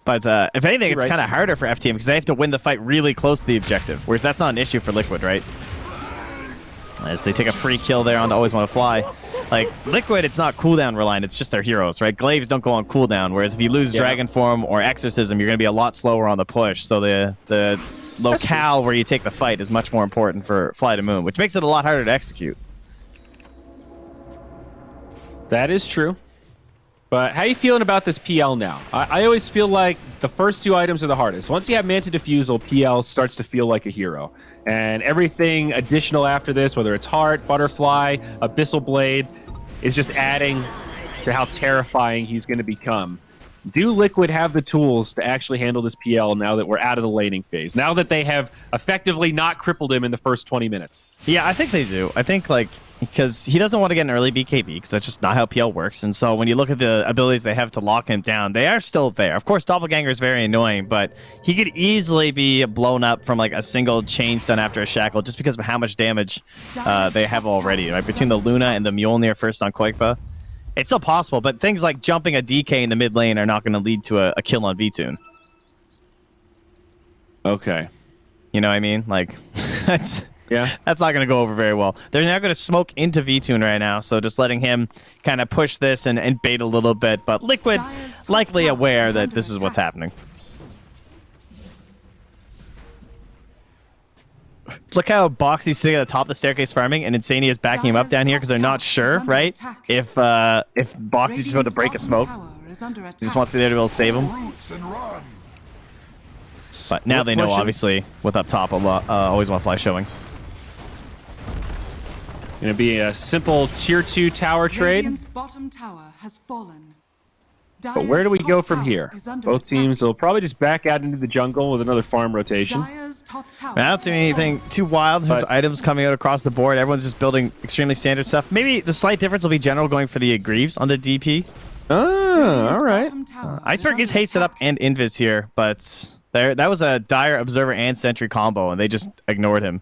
S2: But if anything,
S1: You're
S2: it's
S1: right.
S2: kind of harder for FTM because they have to win the fight really close to the objective, whereas that's not an issue for Liquid, right? As they take a free kill there on Always Want to Fly. Like, Liquid, it's not cooldown reliant, it's just their heroes, right? Glaives don't go on cooldown, whereas if you lose Dragon Form or Exorcism, you're going to be a lot slower on the push. So the locale where you take the fight is much more important for Fly to Moon, which makes it a lot harder to execute.
S1: That is true. But how you feeling about this PL now? I always feel like the first 2 items are the hardest. Once you have Manta Diffusal, PL starts to feel like a hero. And everything additional after this, whether it's Heart, Butterfly, Abyssal Blade, is just adding to how terrifying he's going to become. Do Liquid have the tools to actually handle this PL now that we're out of the laning phase? Now that they have effectively not crippled him in the first 20 minutes?
S2: Yeah, I think they do. I think, like, because he doesn't want to get an early BKB, because that's just not how PL works. And so when you look at the abilities they have to lock him down, they are still there. Of course, Doppelganger is very annoying, but he could easily be blown up from like a single chain stun after a shackle just because of how much damage they have already. Right? Between the Luna and the Mjolnir first on Koikva, it's still possible, but things like jumping a DK in the mid lane are not going to lead to a kill on VTune.
S1: Okay.
S2: You know what I mean? Like, that's not going to go over very well. They're now going to smoke into VTune right now, so just letting him kind of push this and bait a little bit, but Liquid likely aware that this is what's happening. Look how Boxy's sitting at the top of the staircase farming, and Insania is backing him up down here because they're not sure, right? If Boxy's going to break a smoke. He just wants to be there to be able to save him. But now they know, obviously, with up top, always want to fly showing.
S1: Going to be a simple tier 2 tower trade.
S3: Radiant's bottom tower has fallen.
S1: But where do we
S3: Dire's
S1: go
S3: top
S1: from
S3: tower
S1: here?
S3: is under
S1: Both
S3: attack.
S1: teams will probably just back out into the jungle with another farm rotation.
S3: Dire's top tower
S2: I don't see
S3: has
S2: anything
S3: fallen.
S2: too wild in terms of
S1: But-
S2: items coming out across the board. Everyone's just building extremely standard stuff. Maybe the slight difference will be general going for the Greaves on the DP.
S1: Oh,
S3: Radiant's
S1: all right.
S3: bottom tower is
S2: Iceberg is
S3: under
S2: hasted up
S3: attack.
S2: and Invis here, but that was a dire Observer and Sentry combo, and they just ignored him.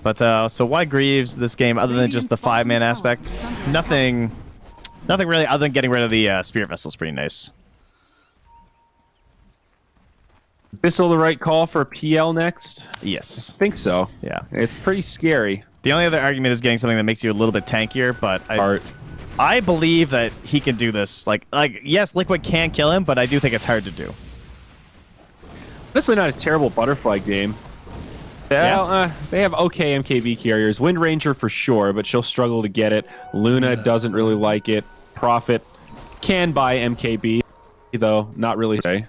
S2: But so why Greaves this game, other than just the 5-man aspect? Nothing really other than getting rid of the Spirit Vessel is pretty nice.
S1: Abyssal the right call for PL next?
S2: Yes.
S1: I think so.
S2: Yeah.
S1: It's pretty scary.
S2: The only other argument is getting something that makes you a little bit tankier, but
S1: Art.
S2: I believe that he can do this. Like yes, Liquid can kill him, but I do think it's hard to do.
S1: Honestly, not a terrible Butterfly game. Well, they have okay MKB carriers. Wind Ranger for sure, but she'll struggle to get it. Luna doesn't really like it. Prophet can buy MKB, though not really say.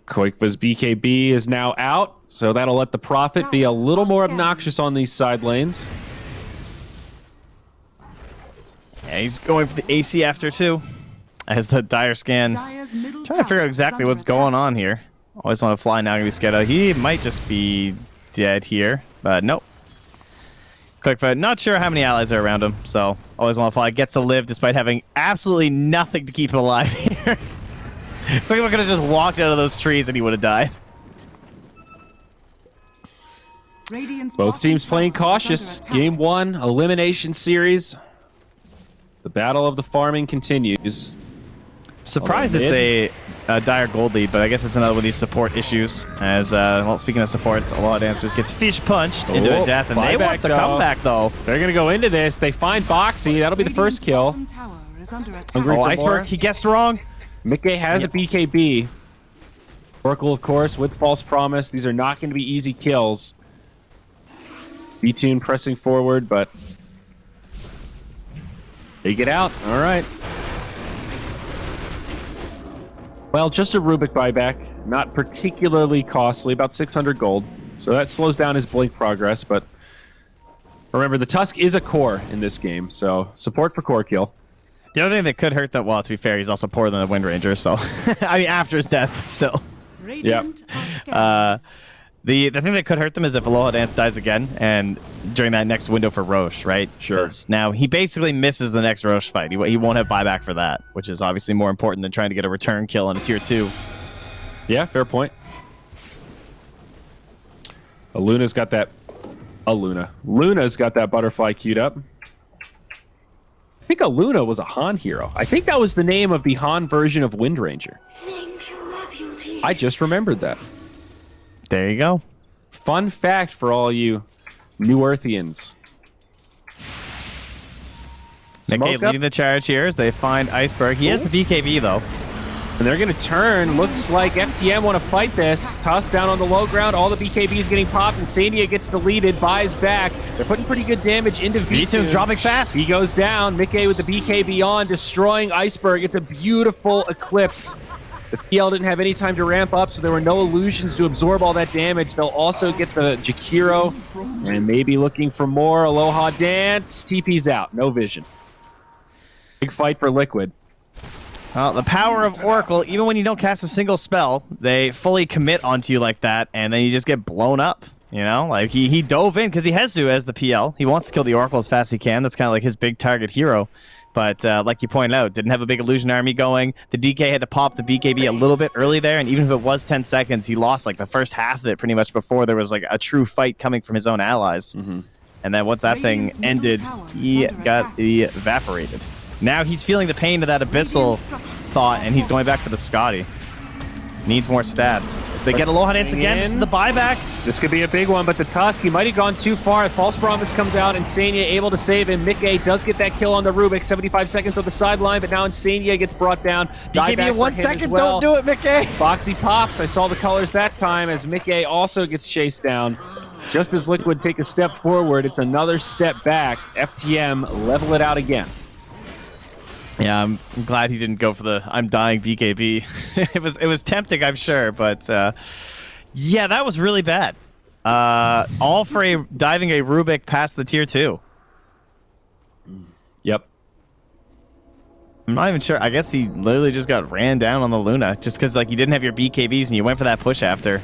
S1: Koikva's BKB is now out, so that'll let the Prophet be a little more obnoxious on these side lanes.
S2: Yeah, he's going for the AC after too, as the dire scan.
S3: Dire's middle
S2: Trying to figure
S3: tower
S2: out
S3: is
S2: exactly
S3: under
S2: what's going
S3: attack.
S2: on here. Always want to fly now. Gonna be Sketa. He might just be dead here, but nope. Quickfoot, not sure how many allies are around him, so always want to fly. Gets to live despite having absolutely nothing to keep him alive here. Quickfoot could have just walked out of those trees and he would have died.
S3: Radiant's
S1: Both
S3: bottom
S1: teams playing
S3: tower is
S1: cautious.
S3: under attack.
S1: Game 1, elimination series. The battle of the farming continues.
S2: Surprised
S1: Although
S2: it's a dire gold lead, but I guess it's another one of these support issues. As well, speaking of supports, a lot of dancers gets fish punched into a death, and they
S1: buyback,
S2: want the
S1: though.
S2: comeback though.
S1: They're going to go into this. They find Boxy. That'll be the first
S3: Radiant's
S1: kill.
S3: bottom tower is under attack.
S1: Hungry
S2: Oh,
S1: for
S2: Iceberg,
S1: more?
S2: he guessed wrong.
S1: Mickey has a BKB. Oracle, of course, with False Promise. These are not going to be easy kills. B-Tune pressing forward, but they get out. All right. Well, just a Rubik buyback. Not particularly costly, about 600 gold. So that slows down his Blink progress, but remember, the Tusk is a core in this game, so support for core kill.
S2: The other thing that could hurt that, well, to be fair, he's also poorer than the Wind Ranger, so I mean, after his death, but still.
S3: Radiant are scanning.
S2: The thing that could hurt them is if Aloha Dance dies again, and during that next window for Roche, right?
S1: Sure.
S2: 'Cause now he basically misses the next Roche fight. He won't have buyback for that, which is obviously more important than trying to get a return kill on a tier 2.
S1: Yeah, fair point. Luna's got that. Luna's got that butterfly queued up. I think Luna was a Han hero. I think that was the name of the Han version of Wind Ranger. I just remembered that.
S2: There you go.
S1: Fun fact for all you New Earthians.
S2: Nikkei
S1: Smoke up.
S2: leading the charge here as they find Iceberg. He has the BKB, though.
S1: And they're going to turn. Looks like FTM want to fight this. Toss down on the low ground. All the BKBs getting popped, and Sania gets deleted, buys back. They're putting pretty good damage into
S2: V2's dropping fast.
S1: He goes down. Mickey with the BKB on, destroying Iceberg. It's a beautiful eclipse. The PL didn't have any time to ramp up, so there were no illusions to absorb all that damage. They'll also get the Jakiro, and maybe looking for more. Aloha Dance. TP's out. No vision. Big fight for Liquid.
S2: Well, the power of Oracle, even when you don't cast a single spell, they fully commit onto you like that, and then you just get blown up. You know, like he dove in because he has to as the PL. He wants to kill the Oracle as fast as he can. That's kind of like his big target hero. But like you pointed out, didn't have a big illusion army going. The DK had to pop the BKB a little bit early there, and even if it was 10 seconds, he lost like the first half of it pretty much before there was like a true fight coming from his own allies. And then once that thing ended, he got evaporated. Now he's feeling the pain of that Abyssal thought, and he's going back for the Scotty. Needs more stats. As they get Aloha Dance again, this is the buyback.
S1: This could be a big one, but the Tusk, he might have gone too far. False Promise comes out, Insania able to save him. Mickey does get that kill on the Rubik. 75 seconds on the sideline, but now Insania gets brought down.
S2: BKB in 1 second, don't do it, Mickey.
S1: Foxy pops. I saw the colors that time as Mickey also gets chased down. Just as Liquid take a step forward, it's another step back. FTM level it out again.
S2: Yeah, I'm glad he didn't go for the I'm dying BKB. it was tempting, I'm sure, but yeah, that was really bad. All for diving a Rubik past the tier 2.
S1: Yep.
S2: I'm not even sure. I guess he literally just got ran down on the Luna just because like you didn't have your BKBs and you went for that push after.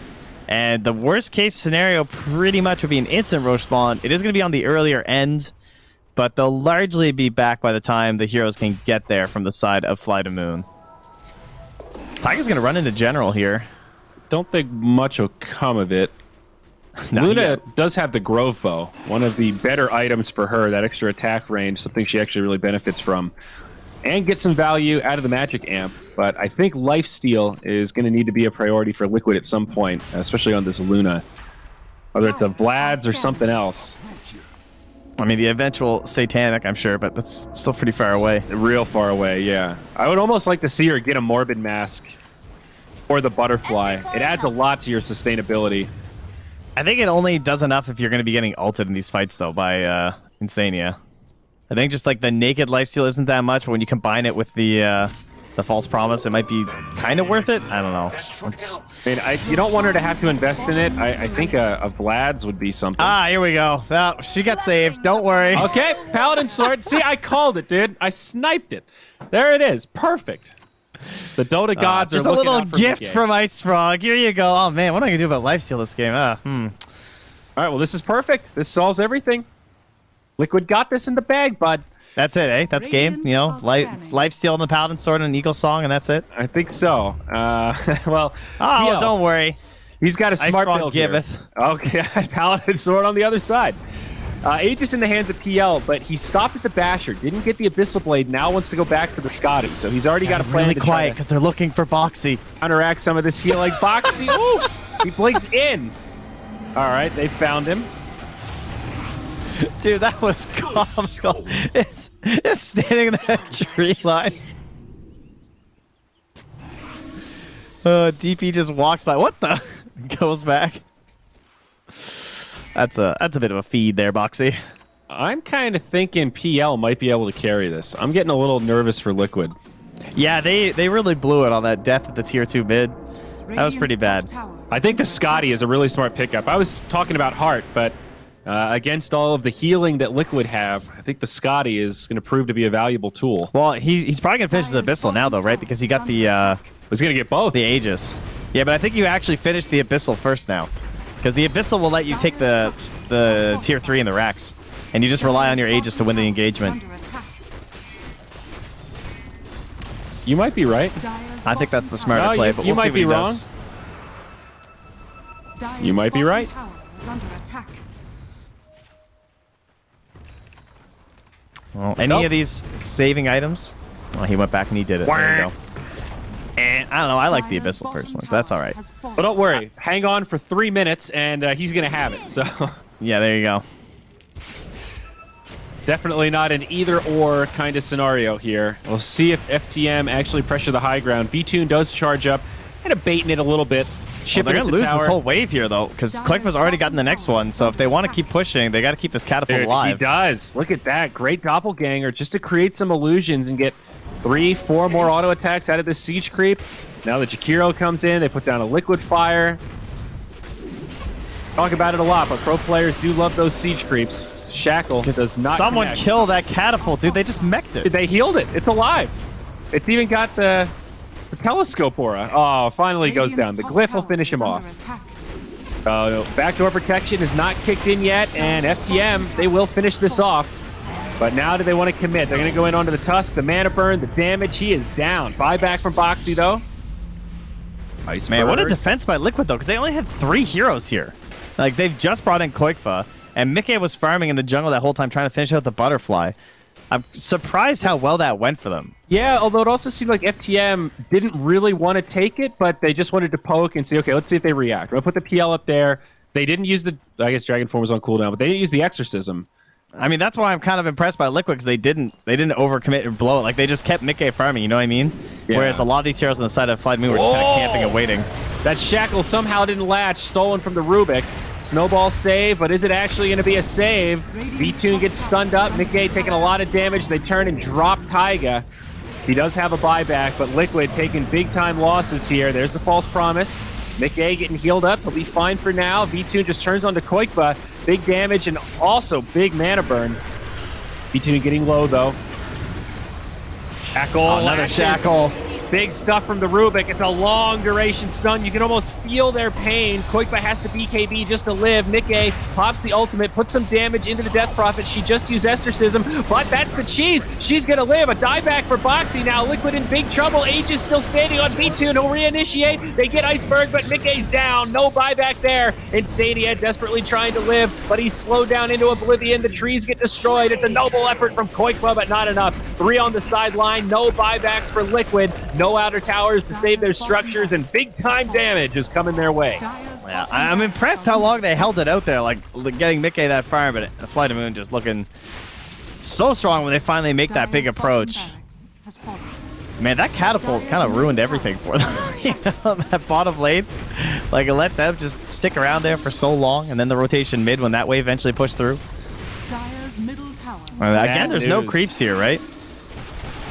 S2: And the worst case scenario pretty much would be an instant roach spawn. It is going to be on the earlier end, but they'll largely be back by the time the heroes can get there from the side of Fly to Moon. Tiger's going to run into General here.
S1: Don't think much will come of it. Luna does have the Grove Bow, one of the better items for her, that extra attack range, something she actually really benefits from. And get some value out of the Magic Amp, but I think Lifesteal is going to need to be a priority for Liquid at some point, especially on this Luna. Whether it's a Vlad's or something else.
S2: I mean, the eventual Satanic, I'm sure, but that's still pretty far away.
S1: Real far away, yeah. I would almost like to see her get a Morbid Mask or the Butterfly. It adds a lot to your sustainability.
S2: I think it only does enough if you're going to be getting ulted in these fights, though, by Insania. I think just like the naked lifesteal isn't that much, but when you combine it with the False Promise, it might be kind of worth it. I don't know.
S1: I mean, you don't want her to have to invest in it. I think a Vlad's would be something.
S2: Ah, here we go. Oh, she got saved. Don't worry.
S1: Okay, Paladin Sword. See, I called it, dude. I sniped it. There it is. Perfect. The Dota gods are
S2: just a
S1: looking
S2: little
S1: out for
S2: gift
S1: Mickey.
S2: from Ice Frog. Here you go. Oh man, what am I gonna do about lifesteal this game?
S1: All right, well, this is perfect. This solves everything. Liquid got this in the bag, bud.
S2: That's it, eh? That's game. You know, lifesteal and the Paladin Sword and an Eagle Song, and that's it.
S1: I think so. Well,
S2: oh, don't worry.
S1: He's got a smart build
S2: giveth.
S1: here. Okay, Paladin Sword on the other side. Aegis in the hands of PL, but he stopped at the Basher, didn't get the Abyssal Blade, now wants to go back for the Scotty. So he's already got a plan
S2: really
S1: to
S2: quiet because they're looking for Boxy.
S1: Counteract some of this healing. Boxy, ooh, he blinks in. All right, they found him.
S2: Dude, that was comical. It's standing in that tree line. DP just walks by. What the? Goes back. That's a bit of a feed there, Boxy.
S1: I'm kind of thinking PL might be able to carry this. I'm getting a little nervous for Liquid.
S2: Yeah, they really blew it on that death at the tier 2 mid. That was pretty bad.
S1: I think the Scotty is a really smart pickup. I was talking about Heart, but against all of the healing that Liquid have, I think the Scotty is going to prove to be a valuable tool.
S2: Well, he's probably going to finish the Abyssal now, though, right? Because he got the...
S1: He's going to get both.
S2: The Aegis. Yeah, but I think you actually finish the Abyssal first now. Because the Abyssal will let you take the tier 3 in the racks. And you just rely on your Aegis to win the engagement.
S1: You might be right.
S2: I think that's the smarter play, but we'll see what he does.
S1: You might be right.
S2: Well, any of these saving items? Oh, he went back and he did it. There you go. And I don't know. I like the Abyssal personally, but that's all right.
S1: But don't worry. Hang on for 3 minutes, and he's going to have it. So
S2: yeah, there you go.
S1: Definitely not an either-or kind of scenario here. We'll see if FTM actually pressure the high ground. B-Tune does charge up, kind of baiting it a little bit.
S2: Well, they're
S1: Chipping
S2: going to
S1: at the
S2: lose
S1: tower.
S2: this whole wave here, though, because Quick's already gotten the next one. So if they want to keep pushing, they got to keep this catapult
S1: Dude,
S2: alive.
S1: he does. Look at that. Great doppelganger just to create some illusions and get 3-4 more auto attacks out of this siege creep. Now the Jakiro comes in. They put down a liquid fire. Talk about it a lot, but pro players do love those siege creeps. Shackle does not
S2: Someone
S1: connect.
S2: kill that catapult, dude. They just mech'd it.
S1: They healed it. It's alive. It's even got the telescope aura. Oh, finally goes down. The glyph will finish him off. Oh, no. Backdoor protection is not kicked in yet, and FTM, they will finish this off. But now do they want to commit? They're going to go in onto the Tusk, the mana burn, the damage. He is down. Buyback from Boxy, though. Iceberg.
S2: Man, what a defense by Liquid, though, because they only had 3 heroes here. Like, they've just brought in Koikfa, and Mickey was farming in the jungle that whole time trying to finish out the butterfly. I'm surprised how well that went for them.
S1: Yeah, although it also seemed like FTM didn't really want to take it, but they just wanted to poke and see, okay, let's see if they react. We'll put the PL up there. They didn't use the, I guess Dragon Form was on cooldown, but they didn't use the Exorcism.
S2: I mean, that's why I'm kind of impressed by Liquid, because they didn't overcommit or blow it. Like, they just kept Mickey farming, you know what I mean?
S1: Yeah.
S2: Whereas a lot of these heroes on the side of Flight Moon were just kind of camping and waiting.
S1: That Shackle somehow didn't latch, stolen from the Rubik. Snowball save, but is it actually going to be a save? V-Tune gets stunned up. Mickey taking a lot of damage. They turn and drop Taiga. He does have a buyback, but Liquid taking big-time losses here. There's the false promise. Mickey getting healed up. He'll be fine for now. V-Tune just turns onto Koikba. Big damage and also big mana burn. V-Tune getting low, though. Shackle.
S2: Oh, another
S1: lashes.
S2: Shackle.
S1: Big stuff from the Rubik. It's a long duration stun. You can almost feel their pain. Koikba has to BKB just to live. Nikkei pops the ultimate, puts some damage into the Death Prophet. She just used Exorcism, but that's the cheese. She's going to live. A dieback for Boxy now. Liquid in big trouble. Aegis still standing on B2. He'll reinitiate. They get Iceberg, but Nikkei's down. No buyback there. Insania desperately trying to live, but he's slowed down into oblivion. The trees get destroyed. It's a noble effort from Koikba, but not enough. 3 on the sideline. No buybacks for Liquid. No outer towers to save their structures, and big-time damage is coming their way.
S2: Yeah, I'm impressed how long they held it out there, like getting Mickey that fire, but Flight of Moon just looking so strong when they finally make that big approach. Man, that catapult kind of ruined everything for them. You know, that bottom lane, like it let them just stick around there for so long, and then the rotation mid when that wave eventually pushed through. Again, there's no creeps here, right?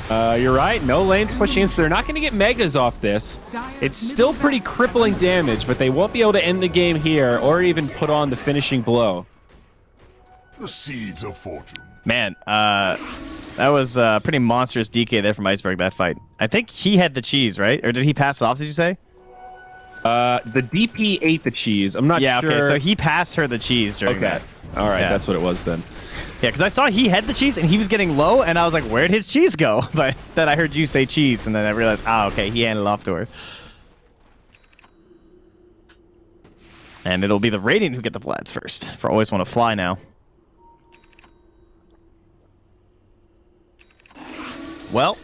S1: You're right. No lanes pushing in, so they're not going to get megas off this. It's still pretty crippling damage, but they won't be able to end the game here or even put on the finishing blow.
S4: The seeds of fortune.
S2: Man, that was pretty monstrous DK there from Iceberg, that fight. I think he had the cheese, right? Or did he pass it off, did you say?
S1: The DP ate the cheese. I'm not sure.
S2: Yeah, okay, so he passed her the cheese during that.
S1: All right,
S2: Yeah.
S1: that's what it was then.
S2: Yeah, because I saw he had the cheese and he was getting low, and I was like, where'd his cheese go? But then I heard you say cheese, and then I realized, okay, he handed it off to her. And it'll be the Radiant who get the Vlads first, for Always Want to Fly now. Well,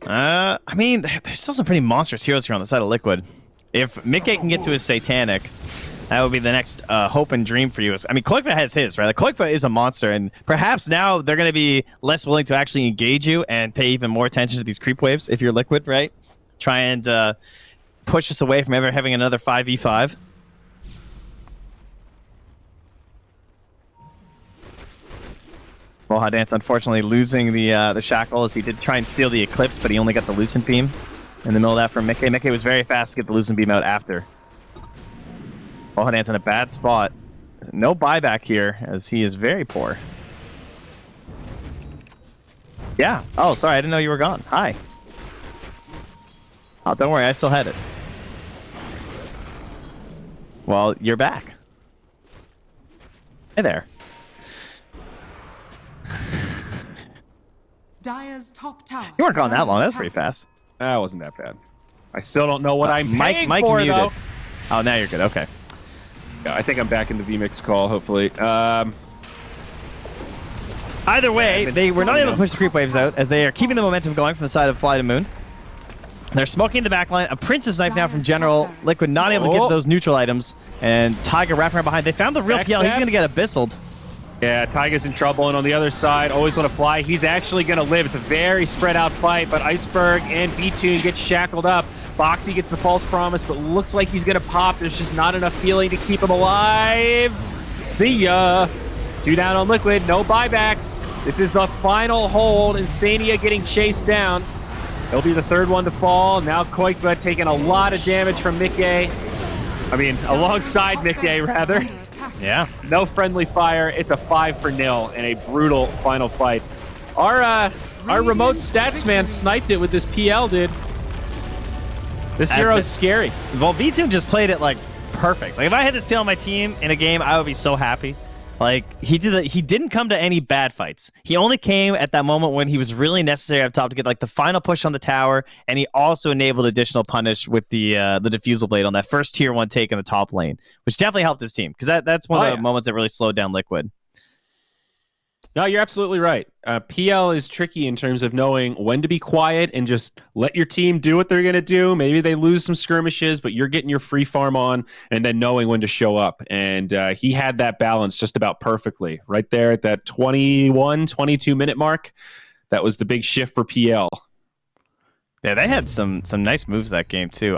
S2: I mean, there's still some pretty monstrous heroes here on the side of Liquid. If Mickey can get to his Satanic, that would be the next hope and dream for you. I mean, Koikfa has his, right? Like, Koikfa is a monster, and perhaps now they're going to be less willing to actually engage you and pay even more attention to these creep waves if you're Liquid, right? Try and push us away from ever having another 5v5. Well, Dance unfortunately losing the Shackle as he did try and steal the Eclipse, but he only got the Lucent Beam in the middle of that from Mickey. Mickey was very fast to get the Lucent Beam out after. Dance in a bad spot. No buyback here, as he is very poor. Yeah. Oh, sorry. I didn't know you were gone. Hi. Oh, don't worry. I still had it. Well, you're back. Hey there.
S3: Dire's top tower.
S2: You weren't gone that long. That was pretty fast.
S1: That wasn't that bad. I still don't know what I'm paying
S2: Mike
S1: for,
S2: muted.
S1: though.
S2: Oh, now you're good. Okay.
S1: Yeah, I think I'm back in the VMix call, hopefully.
S2: Either way, they were not able to push the creep waves out as they are keeping the momentum going from the side of Fly to Moon. They're smoking the backline. A Princess Knife now from General. Liquid not able to get those neutral items. And Tiger wrapping around behind. They found the real PL. He's going to get abyssaled.
S1: Yeah, Taiga's in trouble, and on the other side, always want to fly. He's actually going to live. It's a very spread out fight, but Iceberg and B-Tune get shackled up. Boxy gets the false promise, but looks like he's going to pop. There's just not enough feeling to keep him alive. See ya. 2 down on Liquid, no buybacks. This is the final hold. Insania getting chased down. He'll be the 3rd one to fall. Now Koikva taking a lot of damage from Mickey. I mean, alongside Mickey, rather.
S2: Yeah.
S1: No friendly fire. It's a 5-0 in a brutal final fight. Our remote stats man sniped it with this PL, dude. This hero's scary.
S2: Well, V2 just played it like perfect. Like if I had this PL on my team in a game, I would be so happy. Like he didn't come to any bad fights. He only came at that moment when he was really necessary up top to get like the final push on the tower, and he also enabled additional punish with the defusal blade on that first tier 1 take in the top lane, which definitely helped his team because that's one of the moments that really slowed down Liquid.
S1: No, you're absolutely right. PL is tricky in terms of knowing when to be quiet and just let your team do what they're going to do. Maybe they lose some skirmishes, but you're getting your free farm on and then knowing when to show up. And he had that balance just about perfectly right there at that 21, 22-minute mark. That was the big shift for PL.
S2: Yeah, they had some nice moves that game too.